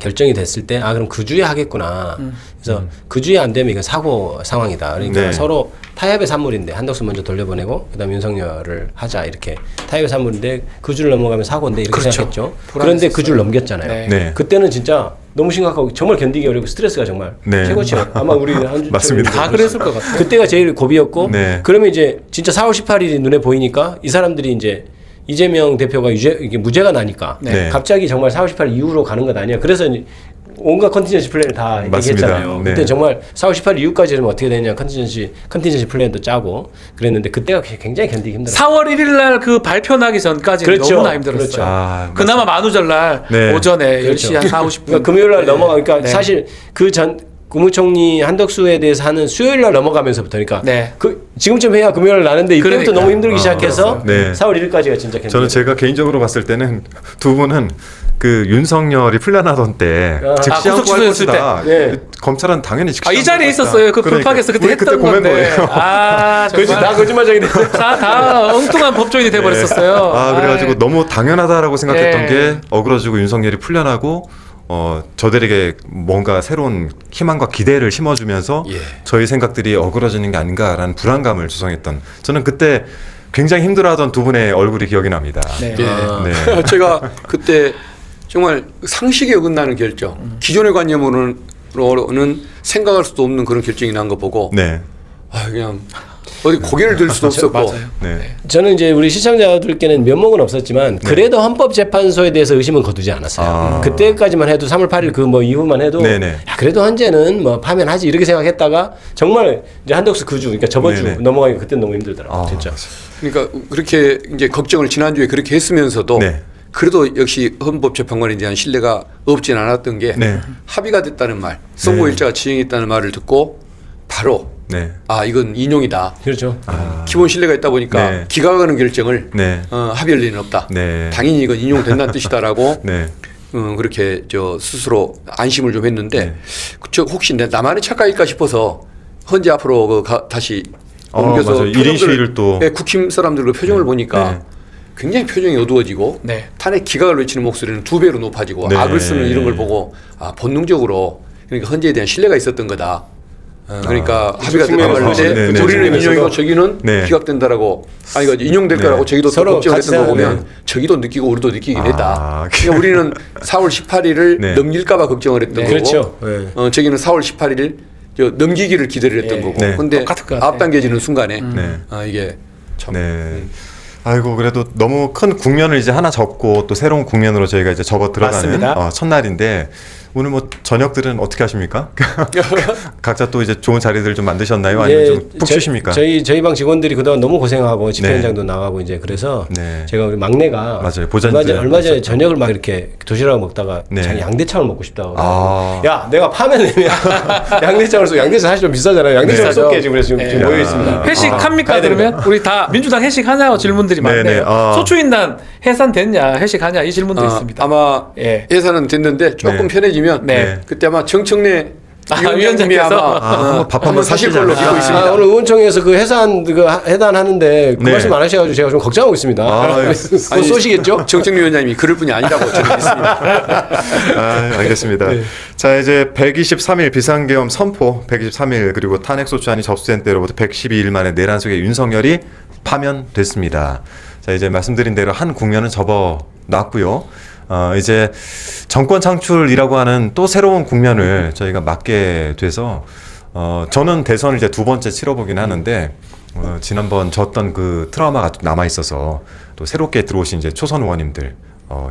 Speaker 3: 결정이 됐을 때 그럼 그 주에 하겠구나. 그래서 그 주에 안 되면 이건 사고 상황이다. 그러니까
Speaker 1: 네.
Speaker 3: 서로 타협의 산물인데 한덕수 먼저 돌려보내고 그다음에 윤석열을 하자 이렇게 타협의 산물인데 그 주를 넘어가면 사고인데 이렇게
Speaker 2: 그렇죠.
Speaker 3: 생각했죠. 그런데 그 주를 넘겼잖아요.
Speaker 2: 네.
Speaker 1: 네.
Speaker 3: 그때는 진짜 너무 심각하고 정말 견디기 어렵고 스트레스가 정말
Speaker 1: 네.
Speaker 3: 최고치요. 아마 우리 한주
Speaker 1: 맞습니다.
Speaker 2: 다 그랬을 것 같아요.
Speaker 3: 그때가 제일 고비였고
Speaker 1: 네.
Speaker 3: 그러면 이제 진짜 4월 18일이 눈에 보이니까 이 사람들이 이제 이재명 대표가 이게 무죄가 나니까
Speaker 1: 네.
Speaker 3: 갑자기 정말 4월 18일 이후로 가는 것 아니야. 그래서 온갖 컨티전시 플랜을 다
Speaker 1: 맞습니다.
Speaker 3: 얘기했잖아요.
Speaker 1: 네.
Speaker 3: 그때 정말 4월 18일 이후까지는 어떻게 되냐 컨티전시 플랜도 짜고 그랬는데 그때가 굉장히 견디기 힘들어요.
Speaker 2: 4월 1일 날 그 발표 나기 전까지는
Speaker 3: 그렇죠.
Speaker 2: 너무나 힘들었어요.
Speaker 3: 그렇죠.
Speaker 2: 그나마 만우절 날
Speaker 1: 네.
Speaker 2: 오전에
Speaker 3: 그렇죠.
Speaker 2: 10시 한 4, 50분.
Speaker 3: 그러니까 금요일 날 넘어가니까
Speaker 2: 네.
Speaker 3: 사실 그 전 국무총리 한덕수에 대해서 하는 수요일 날 넘어가면서부터 그러니까
Speaker 2: 네.
Speaker 3: 그 지금쯤 해야 금요일 날 나는데 이때부터
Speaker 2: 그러니까.
Speaker 3: 너무 힘들기 시작해서
Speaker 1: 네.
Speaker 3: 4월 1일까지가 진짜 견디기
Speaker 1: 저는 제가 개인적으로 봤을 때는 두 분은 그 윤석열이 풀려나던 때 즉시
Speaker 2: 구속
Speaker 1: 항고할
Speaker 2: 취소했을
Speaker 1: 것이다.
Speaker 3: 때.
Speaker 1: 검찰은 당연히 즉시
Speaker 2: 이 자리에
Speaker 1: 항고할
Speaker 2: 있었어요. 그
Speaker 1: 것이다.
Speaker 2: 불파에서 그때
Speaker 1: 우리
Speaker 2: 했던
Speaker 1: 고맨
Speaker 2: 건데.
Speaker 1: 거예요.
Speaker 3: 그렇지
Speaker 2: 정말.
Speaker 3: 나 거짓말쟁이 돼.
Speaker 2: 다 엉뚱한 법조인이 돼버렸었어요.
Speaker 1: 그래가지고
Speaker 2: 아이.
Speaker 1: 너무 당연하다라고 생각했던
Speaker 2: 네.
Speaker 1: 게 어그러지고 윤석열이 풀려나고 저들에게 뭔가 새로운 희망과 기대를 심어주면서 저희 생각들이 어그러지는 게 아닌가라는 불안감을 조성했던 저는 그때 굉장히 힘들어하던 두 분의 얼굴이 기억이 납니다.
Speaker 2: 네.
Speaker 1: 네.
Speaker 11: 제가 그때 정말 상식에 어긋나는 결정, 기존의 관념으로는 생각할 수도 없는 그런 결정이 난 거 보고
Speaker 1: 네.
Speaker 11: 그냥 어디 고개를 들 수도 없었고
Speaker 2: 맞아요.
Speaker 1: 네.
Speaker 3: 저는 이제 우리 시청자들께는 면목은 없었지만 그래도 헌법재판소에 대해서 의심은 거두지 않았어요. 그때까지만 해도 3월 8일 그 뭐 이후만 해도
Speaker 1: 네네.
Speaker 3: 야, 그래도 헌재는 뭐 파면하지 이렇게 생각했다가 정말 이제 한덕수 그 주 그러니까 저번
Speaker 1: 네네.
Speaker 3: 주 넘어가니까 그때 너무 힘들더라고요. 진짜.
Speaker 11: 그러니까 그렇게 이제 걱정을 지난주에 그렇게 했으면서도
Speaker 1: 네.
Speaker 11: 그래도 역시 헌법재판관에 대한 신뢰가 없진 않았던 게
Speaker 1: 네.
Speaker 11: 합의가 됐다는 말, 선고일자가 지정했다는 말을 듣고 바로
Speaker 1: 네.
Speaker 11: 이건 인용이다.
Speaker 3: 그렇죠.
Speaker 11: 기본 신뢰가 있다 보니까
Speaker 1: 네.
Speaker 11: 기각하는 결정을
Speaker 1: 네.
Speaker 11: 합의할 리는 없다.
Speaker 1: 네.
Speaker 11: 당연히 이건 인용된다는 뜻이다라고
Speaker 1: 네.
Speaker 11: 그렇게 스스로 안심을 좀 했는데
Speaker 1: 네.
Speaker 11: 저 혹시 나만의 착각일까 싶어서 헌재 앞으로 다시 옮겨서
Speaker 1: 맞아요. 1인 시위를 또
Speaker 11: 국힘 사람들 그 표정을 보니까 굉장히 표정이 어두워지고 탄핵 기각을 외치는 목소리는 2배로 높아지고 악을 쓰는 이런 걸 보고 본능적으로 그러니까 헌재에 대한 신뢰가 있었던 거다. 그러니까 합의가 됐는데 우리는 인용이고 저기는 기각된다라고 이거 인용될 거라고 저기도 서로 걱정을 했던 거 보면 저기도 느끼고 우리도 느끼긴 했다. 그러니까 우리는 4월 18일을 넘길까 봐 걱정을 했던 거고 저기는 4월 18일 넘기기를 기대를 했던 거고 근데 앞당겨지는 순간에 이게 참
Speaker 1: 아이고 그래도 너무 큰 국면을 이제 하나 접고 또 새로운 국면으로 저희가 이제 접어 들어가는 첫날인데 오늘 뭐 저녁들은 어떻게 하십니까? 각자 또 이제 좋은 자리들 좀 만드셨나요? 아니면 좀 푹 쉬십니까?
Speaker 3: 저희 방 직원들이 그동안 너무 고생하고 집회 현장도 나가고 이제 그래서 제가 우리 막내가
Speaker 1: 맞아요.
Speaker 3: 얼마 전에 저녁을 막 이렇게 도시락을 먹다가 자기 양대창을 먹고 싶다고 야 내가 파면내면 양대창을 써. 양대창 사실 좀 비싸잖아요. 양대창을 쏠게 지금 모여 있습니다.
Speaker 2: 회식합니까? 그러면 우리 다 민주당 회식하냐고 질문들이 많네요. 소추인단 해산됐냐 회식하냐 이 질문도 있습니다.
Speaker 11: 아마 해산은 됐는데 조금 편해지면 그때 아마 정청래
Speaker 2: 위원장님께서
Speaker 1: 밥 한번
Speaker 11: 사실 걸로 믿고 있습니다.
Speaker 3: 오늘 의원총회에서 그 해단하는데 그 말씀 안 하셔가지고 제가 좀 걱정하고 있습니다. 쏘시겠죠?
Speaker 11: 정청래 위원장님이 그럴 분이 아니라고 저는 믿습니다.
Speaker 1: 알겠습니다. 자 이제 123일 비상계엄 선포 123일 그리고 탄핵소추안이 접수된 때로부터 112일 만에 내란 속에 윤석열이 파면됐습니다. 자 이제 말씀드린 대로 한 국면은 접어놨고요. 이제 정권 창출이라고 하는 또 새로운 국면을 저희가 맞게 돼서 저는 대선을 이제 2번째 치러보긴 하는데 지난번 졌던 그 트라우마가 남아 있어서 또 새롭게 들어오신 이제 초선 의원님들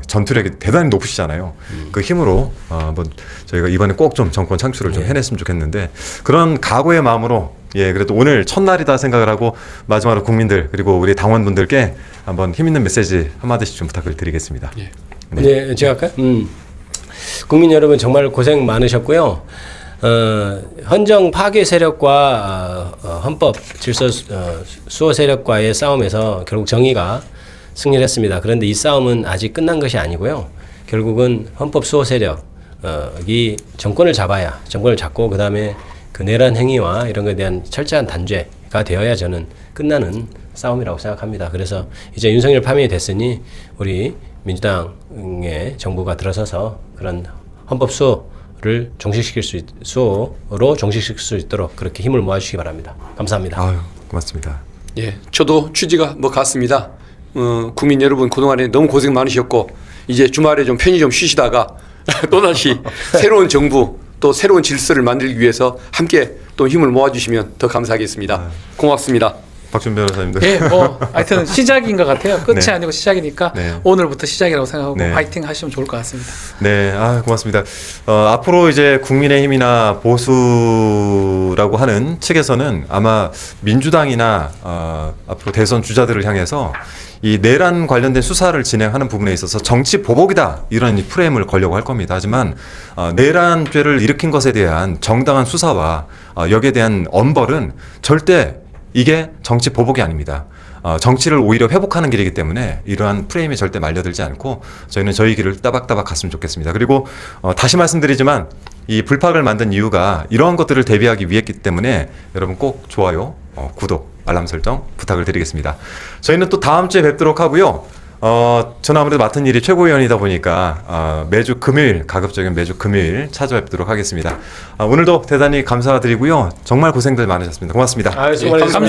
Speaker 1: 전투력이 대단히 높으시잖아요. 그 힘으로 한번 저희가 이번에 꼭 좀 정권 창출을 좀 해냈으면 좋겠는데 그런 각오의 마음으로 그래도 오늘 첫날이다 생각을 하고 마지막으로 국민들 그리고 우리 당원분들께 한번 힘 있는 메시지 한마디씩 좀 부탁을 드리겠습니다.
Speaker 3: 제가 할까요? 국민 여러분 정말 고생 많으셨고요. 헌정 파괴 세력과 헌법 질서 수호 세력과의 싸움에서 결국 정의가 승리를 했습니다. 그런데 이 싸움은 아직 끝난 것이 아니고요. 결국은 헌법 수호 세력이 정권을 잡고 그다음에 그 내란 행위와 이런 것에 대한 철저한 단죄가 되어야 저는 끝나는 싸움이라고 생각합니다. 그래서 이제 윤석열 파면이 됐으니 우리 민주당의 정부가 들어서서 그런 헌법 수호를 수호로 종식시킬 수 있도록 그렇게 힘을 모아주시기 바랍니다. 감사합니다.
Speaker 1: 고맙습니다.
Speaker 11: 저도 취지가 같습니다. 국민 여러분 그동안에 너무 고생 많으셨고 이제 주말에 좀 편히 좀 쉬시다가 또다시 새로운 정부 또 새로운 질서를 만들기 위해서 함께 또 힘을 모아주시면 더 감사하겠습니다. 고맙습니다.
Speaker 1: 박준 변호사님도.
Speaker 2: 하여튼 시작인 것 같아요. 끝이 아니고 시작이니까 오늘부터 시작이라고 생각하고 파이팅 하시면 좋을 것 같습니다.
Speaker 1: 고맙습니다. 앞으로 이제 국민의힘이나 보수라고 하는 측에서는 아마 민주당이나 앞으로 대선 주자들을 향해서 이 내란 관련된 수사를 진행하는 부분에 있어서 정치 보복이다 이런 프레임을 걸려고 할 겁니다. 하지만 내란죄를 일으킨 것에 대한 정당한 수사와 여기에 대한 엄벌은 절대 이게 정치 보복이 아닙니다. 정치를 오히려 회복하는 길이기 때문에 이러한 프레임에 절대 말려들지 않고 저희는 저희 길을 따박따박 갔으면 좋겠습니다. 그리고 다시 말씀드리지만 이 불팍을 만든 이유가 이러한 것들을 대비하기 위했기 때문에 여러분 꼭 좋아요, 구독, 알람 설정 부탁을 드리겠습니다. 저희는 또 다음 주에 뵙도록 하고요. 저는 아무래도 맡은 일이 최고위원이다 보니까 매주 금요일, 가급적이면 매주 금요일 찾아뵙도록 하겠습니다. 오늘도 대단히 감사드리고요. 정말 고생들 많으셨습니다. 고맙습니다.
Speaker 3: 수고하셨습니다.